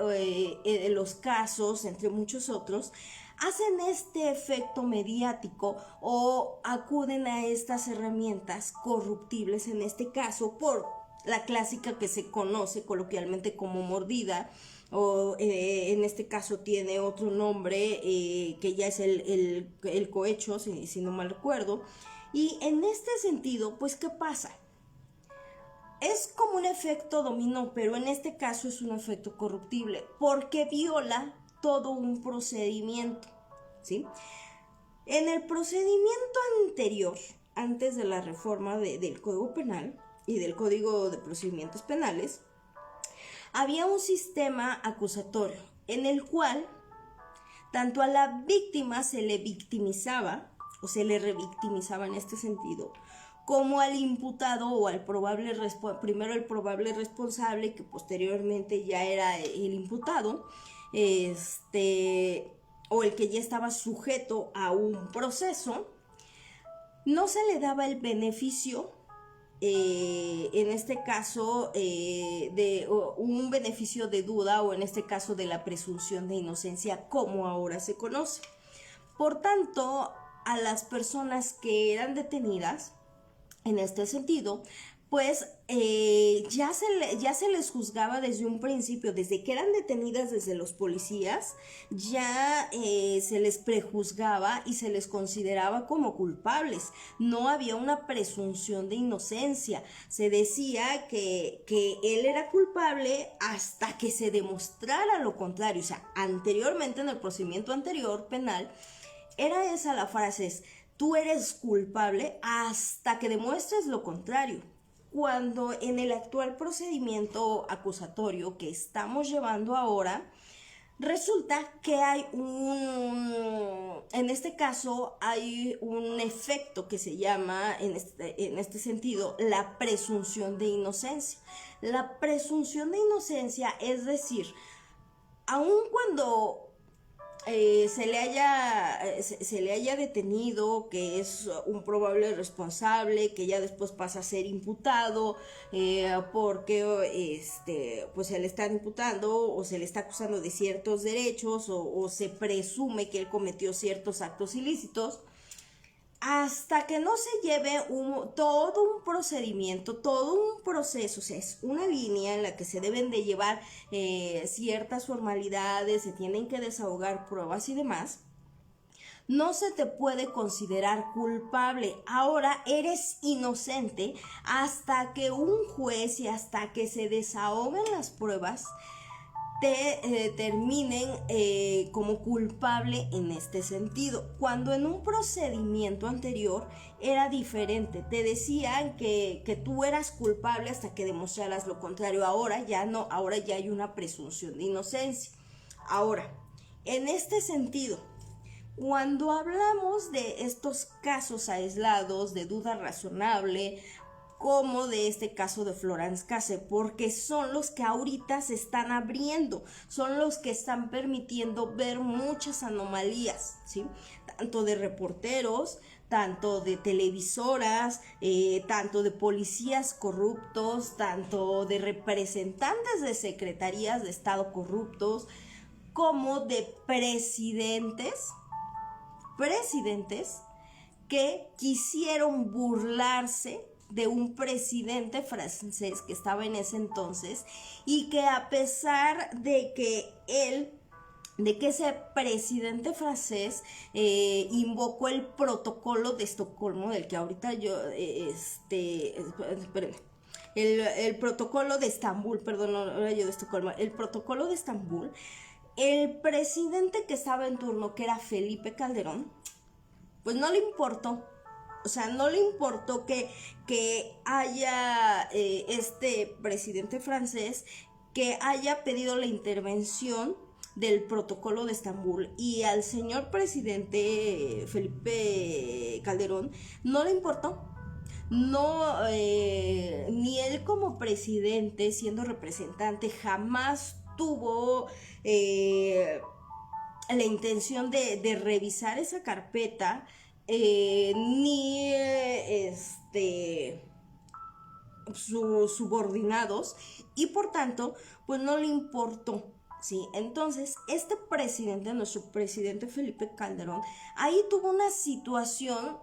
los casos, entre muchos otros, hacen este efecto mediático o acuden a estas herramientas corruptibles, en este caso por la clásica que se conoce coloquialmente como mordida, o en este caso tiene otro nombre que ya es el cohecho, si no mal recuerdo. Y en este sentido, pues ¿qué pasa? Es como un efecto dominó, pero en este caso es un efecto corruptible, porque viola todo un procedimiento, ¿sí? En el procedimiento anterior, antes de la reforma del Código Penal y del Código de Procedimientos Penales, había un sistema acusatorio en el cual tanto a la víctima se le victimizaba, o se le revictimizaba en este sentido, como al imputado o al primero el probable responsable, que posteriormente ya era el imputado, o el que ya estaba sujeto a un proceso, no se le daba el beneficio, en este caso, un beneficio de duda, o en este caso de la presunción de inocencia, como ahora se conoce. Por tanto, a las personas que eran detenidas, en este sentido, pues ya se les juzgaba desde un principio, desde que eran detenidas desde los policías, ya se les prejuzgaba y se les consideraba como culpables. No había una presunción de inocencia. Se decía que él era culpable hasta que se demostrara lo contrario. O sea, anteriormente, en el procedimiento anterior penal, era esa la frase: es: tú eres culpable hasta que demuestres lo contrario. Cuando en el actual procedimiento acusatorio que estamos llevando ahora, resulta que en este caso hay un efecto que se llama, en este sentido, la presunción de inocencia. La presunción de inocencia, es decir, aun cuando se le haya detenido, que es un probable responsable, que ya después pasa a ser imputado, porque pues se le están imputando o se le está acusando de ciertos derechos, o se presume que él cometió ciertos actos ilícitos, hasta que no se lleve todo un procedimiento, todo un proceso. O sea, es una línea en la que se deben de llevar ciertas formalidades, se tienen que desahogar pruebas y demás. No se te puede considerar culpable. Ahora eres inocente hasta que un juez, y hasta que se desahoguen las pruebas, te determinen como culpable en este sentido. Cuando en un procedimiento anterior era diferente, te decían que tú eras culpable hasta que demostraras lo contrario. Ahora ya no, ahora ya hay una presunción de inocencia. Ahora, en este sentido, cuando hablamos de estos casos aislados de duda razonable, como de este caso de Florence Cassé, porque son los que ahorita se están abriendo, son los que están permitiendo ver muchas anomalías, ¿sí? Tanto de reporteros, tanto de televisoras, tanto de policías corruptos, tanto de representantes de secretarías de Estado corruptos, como de presidentes que quisieron burlarse de un presidente francés que estaba en ese entonces, y que a pesar de que ese presidente francés invocó el protocolo de Estocolmo, del que ahorita yo, espérenme, el protocolo de Estambul, perdón, no era yo de Estocolmo, el protocolo de Estambul, el presidente que estaba en turno, que era Felipe Calderón, pues no le importó. O sea, no le importó que haya este presidente francés que haya pedido la intervención del protocolo de Estambul, y al señor presidente Felipe Calderón no le importó. No, ni él como presidente, siendo representante, jamás tuvo la intención de revisar esa carpeta, ni sus subordinados, y por tanto pues no le importó, ¿sí? Entonces este presidente, nuestro presidente Felipe Calderón, ahí tuvo una situación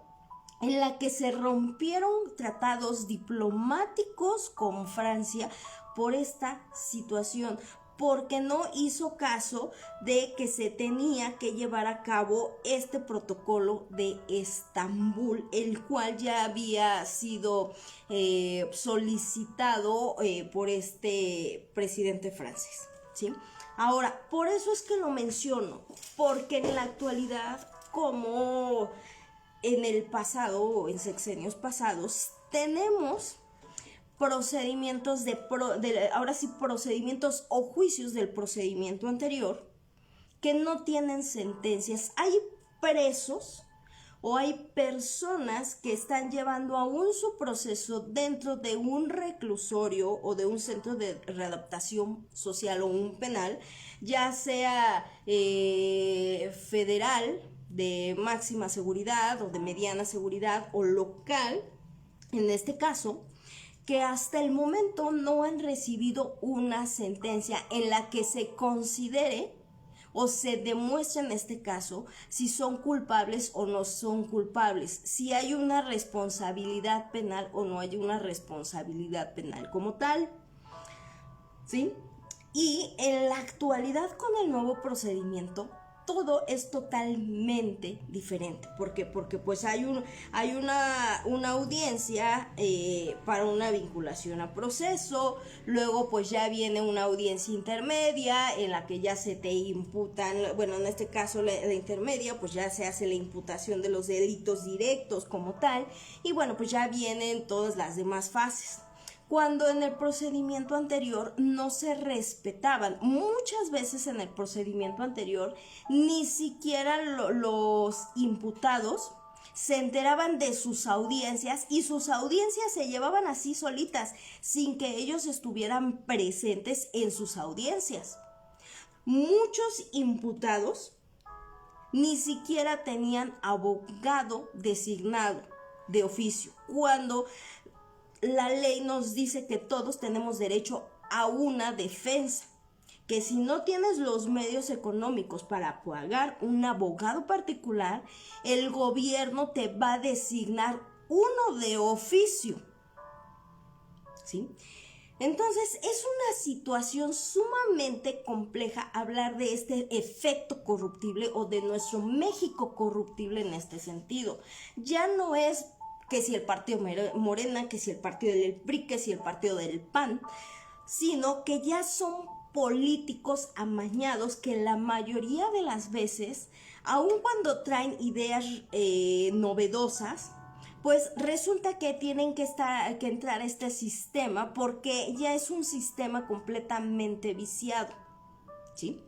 en la que se rompieron tratados diplomáticos con Francia por esta situación, porque no hizo caso de que se tenía que llevar a cabo este protocolo de Estambul, el cual ya había sido solicitado por este presidente francés, ¿sí? Ahora, por eso es que lo menciono, porque en la actualidad, como en el pasado o en sexenios pasados, tenemos procedimientos ahora sí, procedimientos o juicios del procedimiento anterior que no tienen sentencias. Hay presos o hay personas que están llevando aún su proceso dentro de un reclusorio o de un centro de readaptación social o un penal, ya sea federal de máxima seguridad o de mediana seguridad o local, en este caso, que hasta el momento no han recibido una sentencia en la que se considere o se demuestre en este caso si son culpables o no son culpables, si hay una responsabilidad penal o no hay una responsabilidad penal como tal, ¿sí? Y en la actualidad con el nuevo procedimiento todo es totalmente diferente. ¿Por qué? Porque pues hay una audiencia para una vinculación a proceso, luego pues ya viene una audiencia intermedia en la que ya se te imputan, bueno, en este caso la intermedia pues ya se hace la imputación de los delitos directos como tal, y bueno, pues ya vienen todas las demás fases. Cuando en el procedimiento anterior no se respetaban, muchas veces en el procedimiento anterior ni siquiera los imputados se enteraban de sus audiencias y sus audiencias se llevaban así solitas, sin que ellos estuvieran presentes en sus audiencias. Muchos imputados ni siquiera tenían abogado designado de oficio, cuando la ley nos dice que todos tenemos derecho a una defensa, que si no tienes los medios económicos para pagar un abogado particular, el gobierno te va a designar uno de oficio, ¿sí? Entonces es una situación sumamente compleja hablar de este efecto corruptible o de nuestro México corruptible en este sentido. Ya no es que si el partido Morena, que si el partido del PRI, que si el partido del PAN, sino que ya son políticos amañados que la mayoría de las veces, aun cuando traen ideas novedosas, pues resulta que tienen que entrar a este sistema porque ya es un sistema completamente viciado, ¿sí?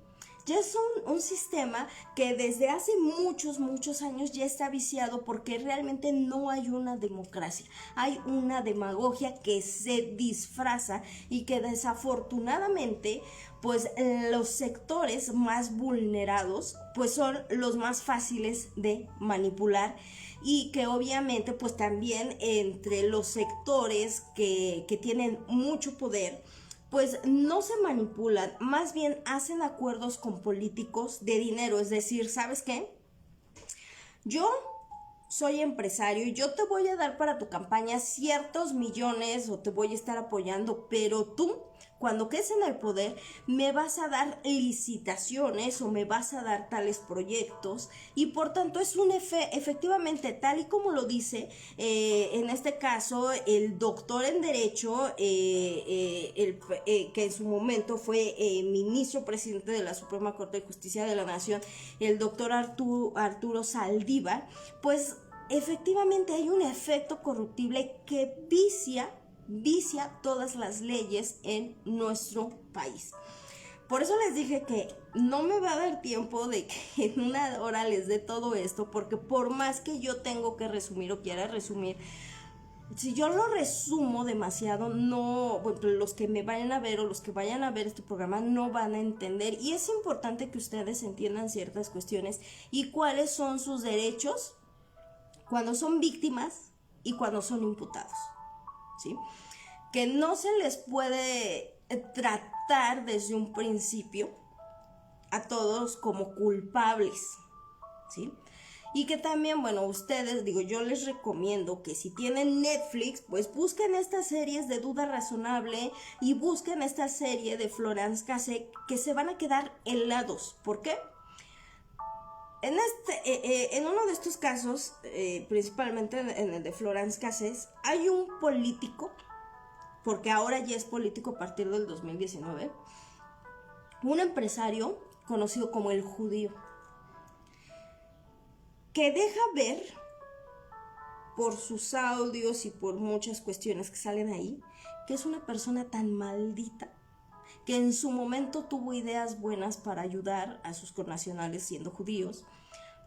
Ya es un sistema que desde hace muchos años ya está viciado porque realmente no hay una democracia. Hay una demagogia que se disfraza y que desafortunadamente pues los sectores más vulnerados pues son los más fáciles de manipular, y que obviamente pues también entre los sectores que tienen mucho poder pues no se manipulan, más bien hacen acuerdos con políticos de dinero, es decir, ¿sabes qué? Yo soy empresario y yo te voy a dar para tu campaña ciertos millones o te voy a estar apoyando, pero tú, cuando quedes en el poder, me vas a dar licitaciones o me vas a dar tales proyectos, y por tanto es un efectivamente tal y como lo dice en este caso el doctor en Derecho, que en su momento fue ministro presidente de la Suprema Corte de Justicia de la Nación, el doctor Arturo Saldívar. Pues efectivamente hay un efecto corruptible que vicia todas las leyes en nuestro país. Por eso les dije que no me va a dar tiempo de que en una hora les dé todo esto, porque por más que yo tengo que resumir o quiera resumir, si yo lo resumo demasiado, no, bueno, los que me vayan a ver o los que vayan a ver este programa no van a entender, y es importante que ustedes entiendan ciertas cuestiones y cuáles son sus derechos cuando son víctimas y cuando son imputados, ¿sí? Que no se les puede tratar desde un principio a todos como culpables, ¿sí? Y que también, bueno, ustedes, digo, yo les recomiendo que si tienen Netflix, pues busquen estas series de Duda Razonable y busquen esta serie de Florence Cassé, que se van a quedar helados. ¿Por qué? En uno de estos casos, principalmente en el de Florence Cassé, hay un político, porque ahora ya es político a partir del 2019, un empresario conocido como el Judío, que deja ver por sus audios y por muchas cuestiones que salen ahí, que es una persona tan maldita que en su momento tuvo ideas buenas para ayudar a sus connacionales siendo judíos,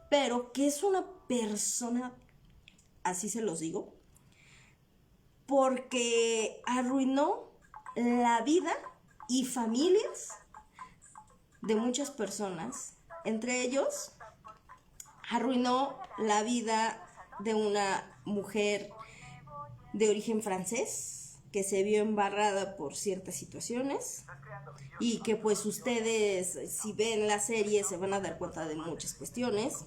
pero que es una persona, así se los digo, porque arruinó la vida y familias de muchas personas. Entre ellos, arruinó la vida de una mujer de origen francés que se vio embarrada por ciertas situaciones y que pues ustedes, si ven la serie, se van a dar cuenta de muchas cuestiones,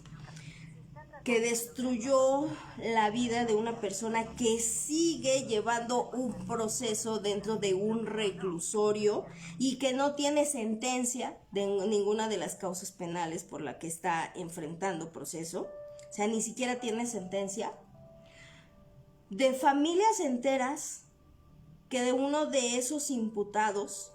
que destruyó la vida de una persona que sigue llevando un proceso dentro de un reclusorio y que no tiene sentencia de ninguna de las causas penales por la que está enfrentando proceso. O sea, ni siquiera tiene sentencia. De familias enteras que de uno de esos imputados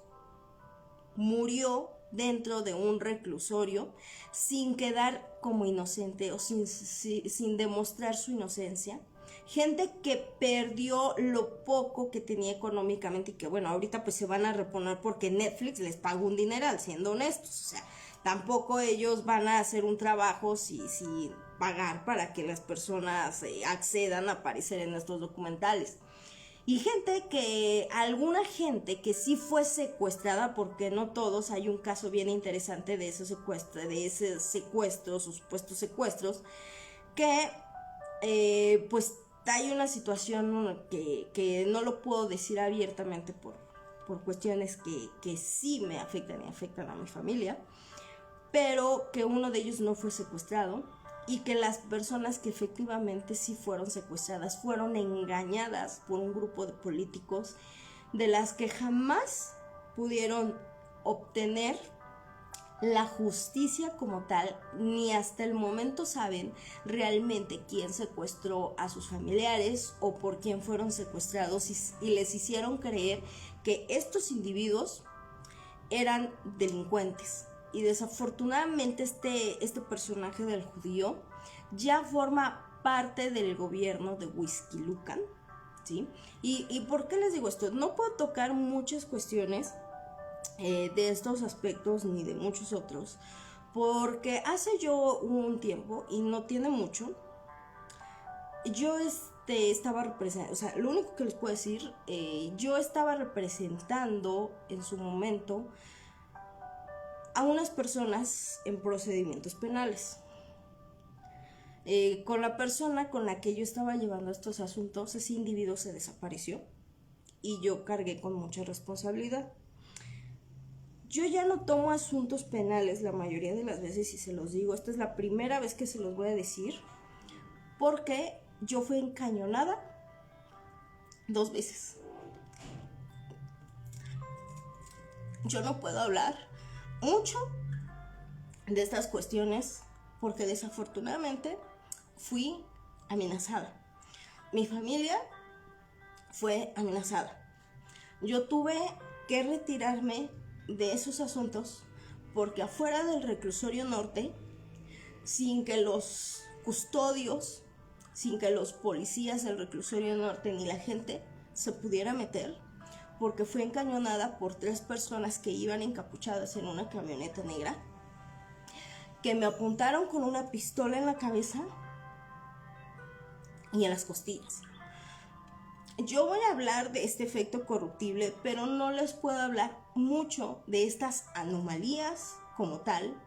murió dentro de un reclusorio sin quedar como inocente o sin demostrar su inocencia. Gente que perdió lo poco que tenía económicamente y que bueno, ahorita pues se van a reponer porque Netflix les pagó un dineral, siendo honestos. O sea, tampoco ellos van a hacer un trabajo sin pagar para que las personas accedan a aparecer en estos documentales. Y alguna gente que sí fue secuestrada, porque no todos, hay un caso bien interesante de ese secuestro, sus supuestos secuestros, que pues hay una situación que no lo puedo decir abiertamente por cuestiones que sí me afectan y afectan a mi familia, pero que uno de ellos no fue secuestrado y que las personas que efectivamente sí fueron secuestradas fueron engañadas por un grupo de políticos de las que jamás pudieron obtener la justicia como tal, ni hasta el momento saben realmente quién secuestró a sus familiares o por quién fueron secuestrados y les hicieron creer que estos individuos eran delincuentes. Y desafortunadamente este personaje del judío ya forma parte del gobierno de Whisky Lucan, ¿sí? ¿Y por qué les digo esto? No puedo tocar muchas cuestiones de estos aspectos ni de muchos otros, porque hace yo un tiempo, y no tiene mucho, yo estaba representando, o sea, lo único que les puedo decir, yo estaba representando en su momento a unas personas en procedimientos penales. Con la persona con la que yo estaba llevando estos asuntos, ese individuo se desapareció y yo cargué con mucha responsabilidad. Yo ya no tomo asuntos penales la mayoría de las veces y se los digo, esta es la primera vez que se los voy a decir, porque yo fui encañonada 2 veces. Yo no puedo hablar mucho de estas cuestiones porque desafortunadamente fui amenazada. Mi familia fue amenazada. Yo tuve que retirarme de esos asuntos porque afuera del reclusorio norte, sin que los custodios, sin que los policías del reclusorio norte ni la gente se pudiera meter, porque fue encañonada por 3 personas que iban encapuchadas en una camioneta negra, que me apuntaron con una pistola en la cabeza y en las costillas. Yo voy a hablar de este efecto corruptible, pero no les puedo hablar mucho de estas anomalías como tal,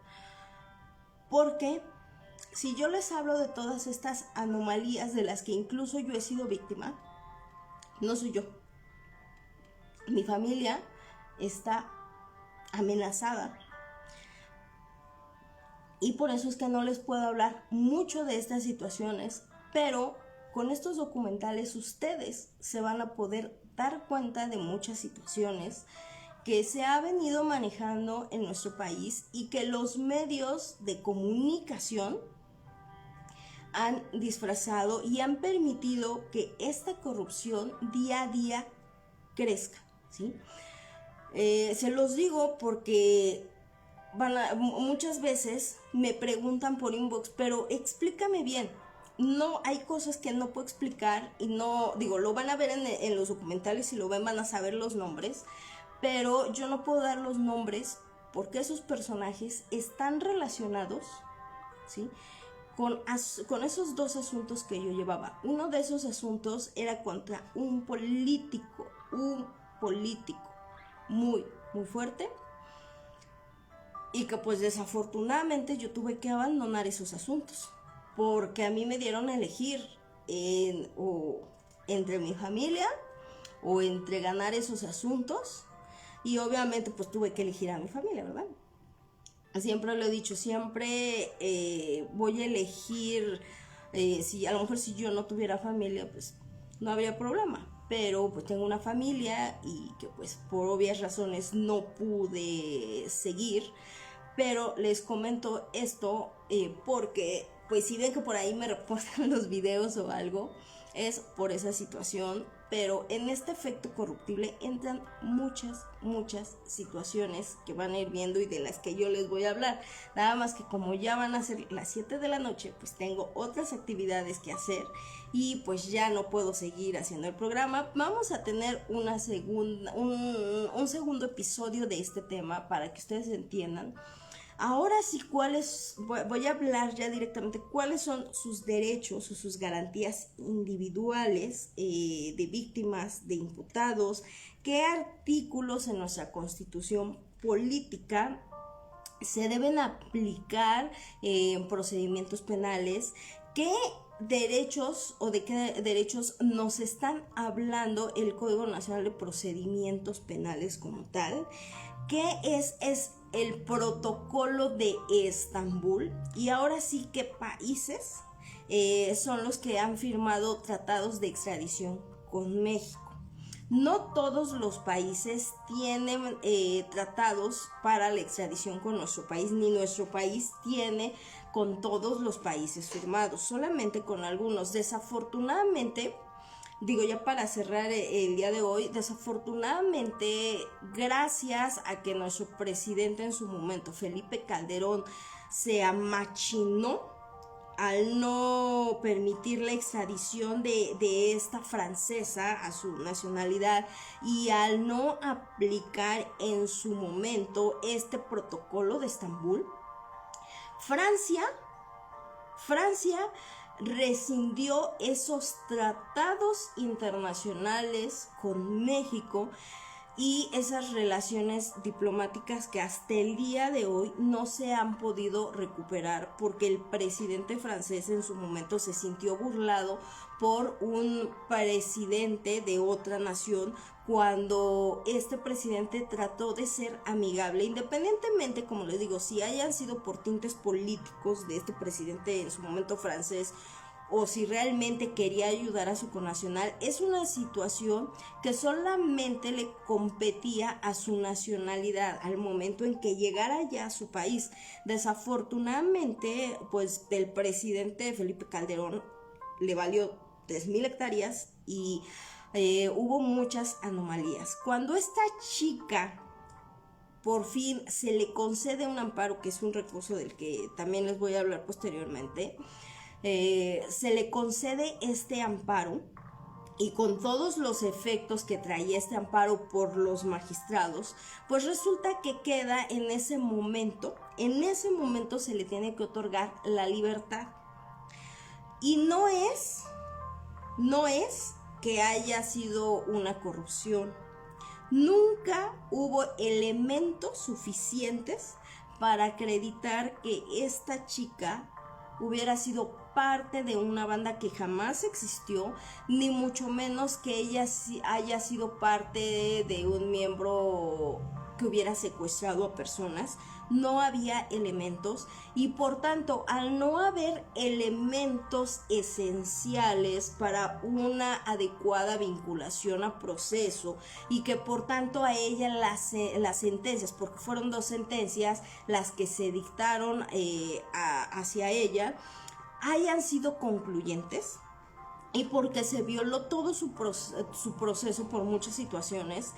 porque si yo les hablo de todas estas anomalías de las que incluso yo he sido víctima, no soy yo. Mi familia está amenazada y por eso es que no les puedo hablar mucho de estas situaciones, pero con estos documentales ustedes se van a poder dar cuenta de muchas situaciones que se ha venido manejando en nuestro país y que los medios de comunicación han disfrazado y han permitido que esta corrupción día a día crezca, ¿sí? Se los digo porque muchas veces me preguntan por inbox, pero explícame bien. No, hay cosas que no puedo explicar y no, digo, lo van a ver en los documentales y lo ven, van a saber los nombres, pero yo no puedo dar los nombres porque esos personajes están relacionados, ¿sí?, con esos dos asuntos que yo llevaba. Uno de esos asuntos era contra un político muy, muy fuerte, y que pues desafortunadamente yo tuve que abandonar esos asuntos, porque a mí me dieron a elegir o entre mi familia o entre ganar esos asuntos, y obviamente pues tuve que elegir a mi familia, ¿verdad? Siempre lo he dicho, siempre voy a elegir, a lo mejor si yo no tuviera familia, pues no habría problema, pero pues tengo una familia y que pues por obvias razones no pude seguir. Pero les comento esto porque pues si ven que por ahí me reportan los videos o algo, es por esa situación. Pero en este efecto corruptible entran muchas situaciones que van a ir viendo y de las que yo les voy a hablar. Nada más que como ya van a ser las 7 de la noche, pues tengo otras actividades que hacer y pues ya no puedo seguir haciendo el programa. Vamos a tener un segundo episodio de este tema para que ustedes entiendan. Ahora sí, voy a hablar ya directamente cuáles son sus derechos o sus garantías individuales de víctimas, de imputados, qué artículos en nuestra Constitución política se deben aplicar en procedimientos penales, qué derechos o de qué derechos nos están hablando el Código Nacional de Procedimientos Penales como tal, qué es el protocolo de Estambul, y ahora sí qué países son los que han firmado tratados de extradición con México. No todos los países tienen tratados para la extradición con nuestro país, ni nuestro país tiene con todos los países firmados, solamente con algunos. Desafortunadamente, digo ya para cerrar el día de hoy, desafortunadamente, gracias a que nuestro presidente en su momento, Felipe Calderón, se amachinó al no permitir la extradición de esta francesa a su nacionalidad y al no aplicar en su momento este protocolo de Estambul, Francia rescindió esos tratados internacionales con México y esas relaciones diplomáticas que hasta el día de hoy no se han podido recuperar, porque el presidente francés en su momento se sintió burlado por un presidente de otra nación cuando este presidente trató de ser amigable, independientemente, como les digo, si hayan sido por tintes políticos de este presidente en su momento francés o si realmente quería ayudar a su connacional. Es una situación que solamente le competía a su nacionalidad al momento en que llegara ya a su país. Desafortunadamente, pues del presidente Felipe Calderón le valió 3,000 hectáreas y hubo muchas anomalías. Cuando esta chica por fin se le concede un amparo, que es un recurso del que también les voy a hablar posteriormente, se le concede este amparo, y con todos los efectos que traía este amparo por los magistrados, pues resulta que queda en ese momento se le tiene que otorgar la libertad. Y no es que haya sido una corrupción. Nunca hubo elementos suficientes para acreditar que esta chica hubiera sido parte de una banda que jamás existió, ni mucho menos que ella haya sido parte de un miembro que hubiera secuestrado a personas. No había elementos, y por tanto, al no haber elementos esenciales para una adecuada vinculación a proceso, y que por tanto a ella las sentencias, porque fueron 2 sentencias las que se dictaron hacia ella, hayan sido concluyentes, y porque se violó todo su proceso por muchas situaciones,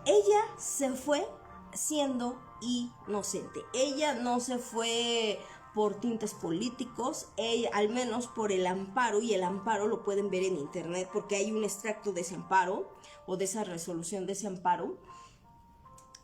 ella se fue siendo inocente. Ella no se fue por tintes políticos, ella, al menos por el amparo, y el amparo lo pueden ver en internet porque hay un extracto de ese amparo o de esa resolución de ese amparo.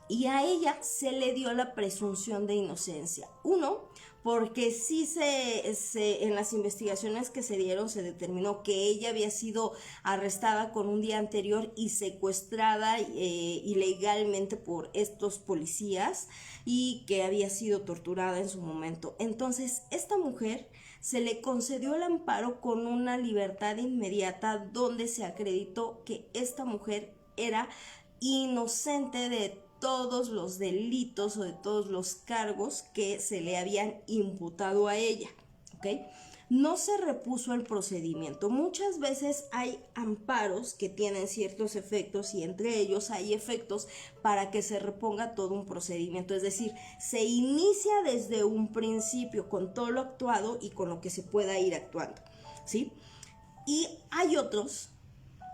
y a ella se le dio la presunción de inocencia. Uno, porque sí en las investigaciones que se dieron se determinó que ella había sido arrestada con un día anterior y secuestrada ilegalmente por estos policías y que había sido torturada en su momento. Entonces, esta mujer se le concedió el amparo con una libertad inmediata donde se acreditó que esta mujer era inocente de todos los delitos o de todos los cargos que se le habían imputado a ella, ¿ok? No se repuso el procedimiento. Muchas veces hay amparos que tienen ciertos efectos y entre ellos hay efectos para que se reponga todo un procedimiento, es decir, se inicia desde un principio con todo lo actuado y con lo que se pueda ir actuando, ¿sí? Y hay otros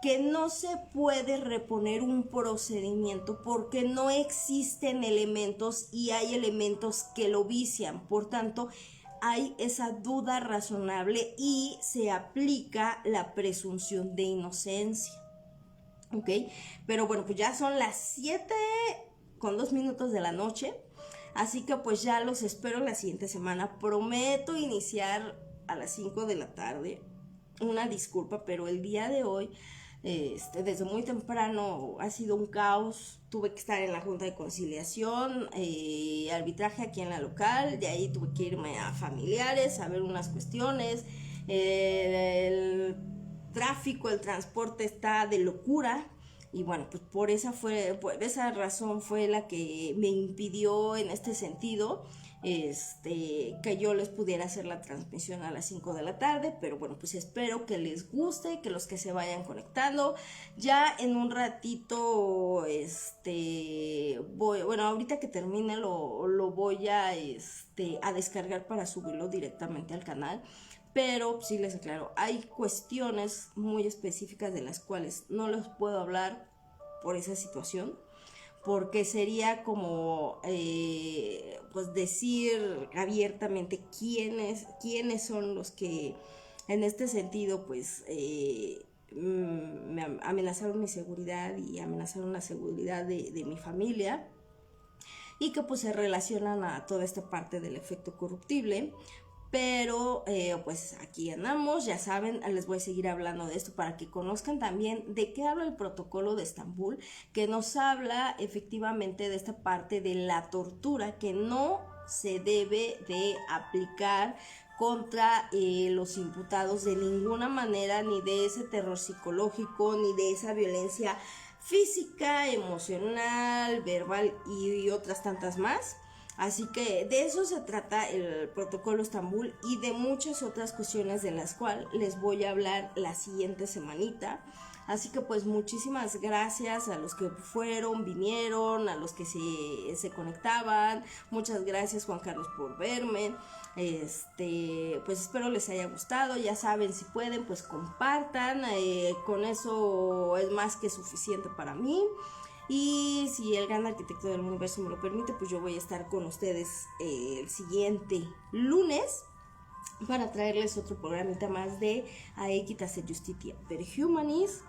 que no se puede reponer un procedimiento porque no existen elementos y hay elementos que lo vician. Por tanto, hay esa duda razonable y se aplica la presunción de inocencia. ¿Ok? Pero bueno, pues ya son las 7:02 de la noche. Así que pues ya los espero la siguiente semana. Prometo iniciar a las 5 de la tarde. Una disculpa, pero el día de hoy desde muy temprano ha sido un caos. Tuve que estar en la junta de conciliación, arbitraje aquí en la local, de ahí tuve que irme a familiares a ver unas cuestiones. El tráfico, el transporte está de locura y bueno, pues por esa razón fue la que me impidió en este sentido que yo les pudiera hacer la transmisión a las 5 de la tarde, pero bueno, pues espero que les guste, que los que se vayan conectando, ya en un ratito, ahorita que termine lo voy a descargar para subirlo directamente al canal, pero sí les aclaro, hay cuestiones muy específicas de las cuales no les puedo hablar por esa situación, porque sería como pues decir abiertamente quiénes son los que en este sentido pues me amenazaron mi seguridad y amenazaron la seguridad de mi familia y que pues se relacionan a toda esta parte del efecto corruptible. Pero pues aquí andamos, ya saben, les voy a seguir hablando de esto para que conozcan también de qué habla el protocolo de Estambul, que nos habla efectivamente de esta parte de la tortura que no se debe de aplicar contra los imputados de ninguna manera, ni de ese terror psicológico, ni de esa violencia física, emocional, verbal y otras tantas más. Así que de eso se trata el protocolo Estambul y de muchas otras cuestiones de las cuales les voy a hablar la siguiente semanita. Así que pues muchísimas gracias a los que vinieron, a los que se conectaban. Muchas gracias Juan Carlos por verme. Pues espero les haya gustado. Ya saben, si pueden pues compartan. Con eso es más que suficiente para mí. Y si el gran arquitecto del universo me lo permite, pues yo voy a estar con ustedes el siguiente lunes para traerles otro programita más de Aequitas et Justitia per Humanis.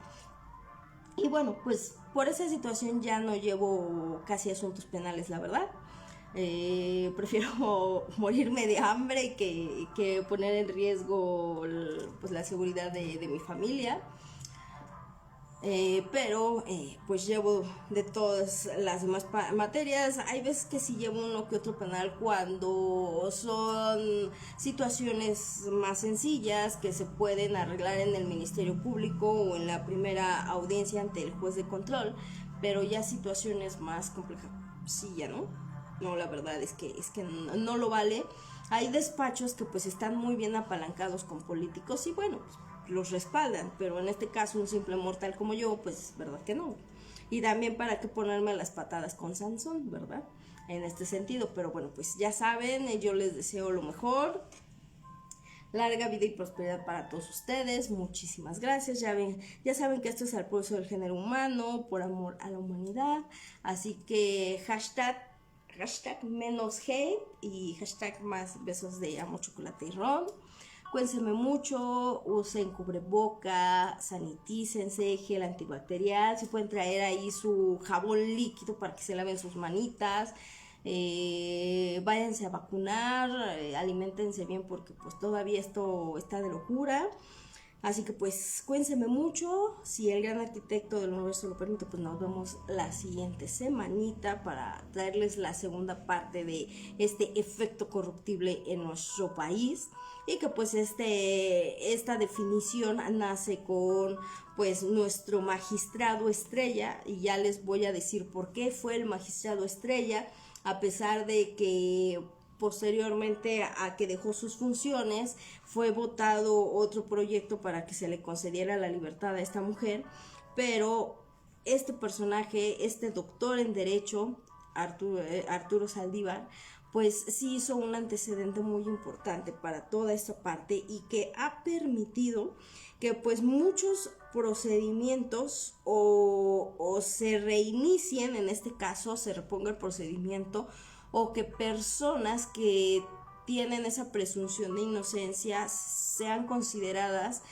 Y bueno, pues por esa situación ya no llevo casi asuntos penales, la verdad. Prefiero morirme de hambre que poner en riesgo pues la seguridad de mi familia. Pero pues llevo de todas las demás materias. Hay veces que sí llevo uno que otro penal cuando son situaciones más sencillas que se pueden arreglar en el Ministerio Público o en la primera audiencia ante el juez de control, pero ya situaciones más complejas, sí, ya no, la verdad es que no lo vale. Hay despachos que pues están muy bien apalancados con políticos y bueno, pues los respaldan, pero en este caso un simple mortal como yo, pues verdad que no. Y también para qué ponerme las patadas con Sansón, ¿verdad? En este sentido, pero bueno, pues ya saben, yo les deseo lo mejor, larga vida y prosperidad para todos ustedes. Muchísimas gracias. Ya saben que esto es al pulso del género humano, por amor a la humanidad, así que hashtag menos hate y hashtag más besos de amor, chocolate y ron. Cuénsenme mucho, usen cubreboca, sanitícense, gel antibacterial, si pueden traer ahí su jabón líquido para que se laven sus manitas, váyanse a vacunar, aliméntense bien porque pues todavía esto está de locura. Así que pues cuénsenme mucho, si el gran arquitecto del universo lo permite, pues nos vemos la siguiente semanita para traerles la segunda parte de este efecto corruptible en nuestro país. Y que pues esta definición nace con pues nuestro magistrado estrella, y ya les voy a decir por qué fue el magistrado estrella, a pesar de que posteriormente a que dejó sus funciones fue votado otro proyecto para que se le concediera la libertad a esta mujer, pero este personaje, este doctor en derecho, Arturo Saldívar, pues sí hizo un antecedente muy importante para toda esta parte, y que ha permitido que pues muchos procedimientos o se reinicien, en este caso se reponga el procedimiento, o que personas que tienen esa presunción de inocencia sean consideradas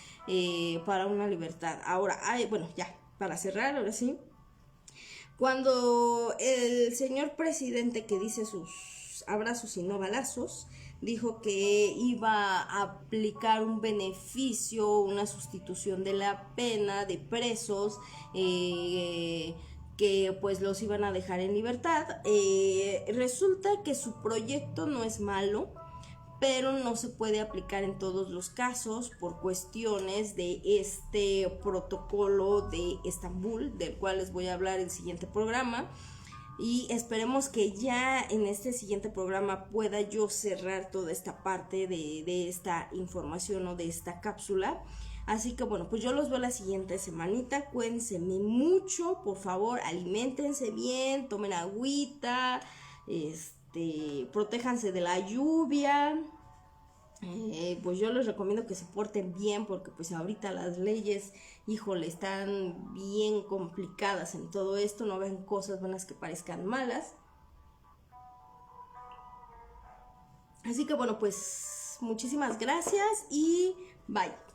para una libertad. Ahora, bueno, ya, para cerrar, ahora sí, cuando el señor presidente, que dice sus abrazos y no balazos, dijo que iba a aplicar un beneficio, una sustitución de la pena de presos, que pues los iban a dejar en libertad. Resulta que su proyecto no es malo, pero no se puede aplicar en todos los casos por cuestiones de este protocolo de Estambul, del cual les voy a hablar en el siguiente programa. Y esperemos que ya en este siguiente programa pueda yo cerrar toda esta parte de esta información o de esta cápsula. Así que bueno, pues yo los veo la siguiente semanita. Cuídense mucho, por favor, aliméntense bien, tomen agüita, protéjanse de la lluvia. Pues yo les recomiendo que se porten bien, porque pues ahorita las leyes, híjole, están bien complicadas en todo esto. No vean cosas buenas que parezcan malas. Así que bueno, pues muchísimas gracias y bye.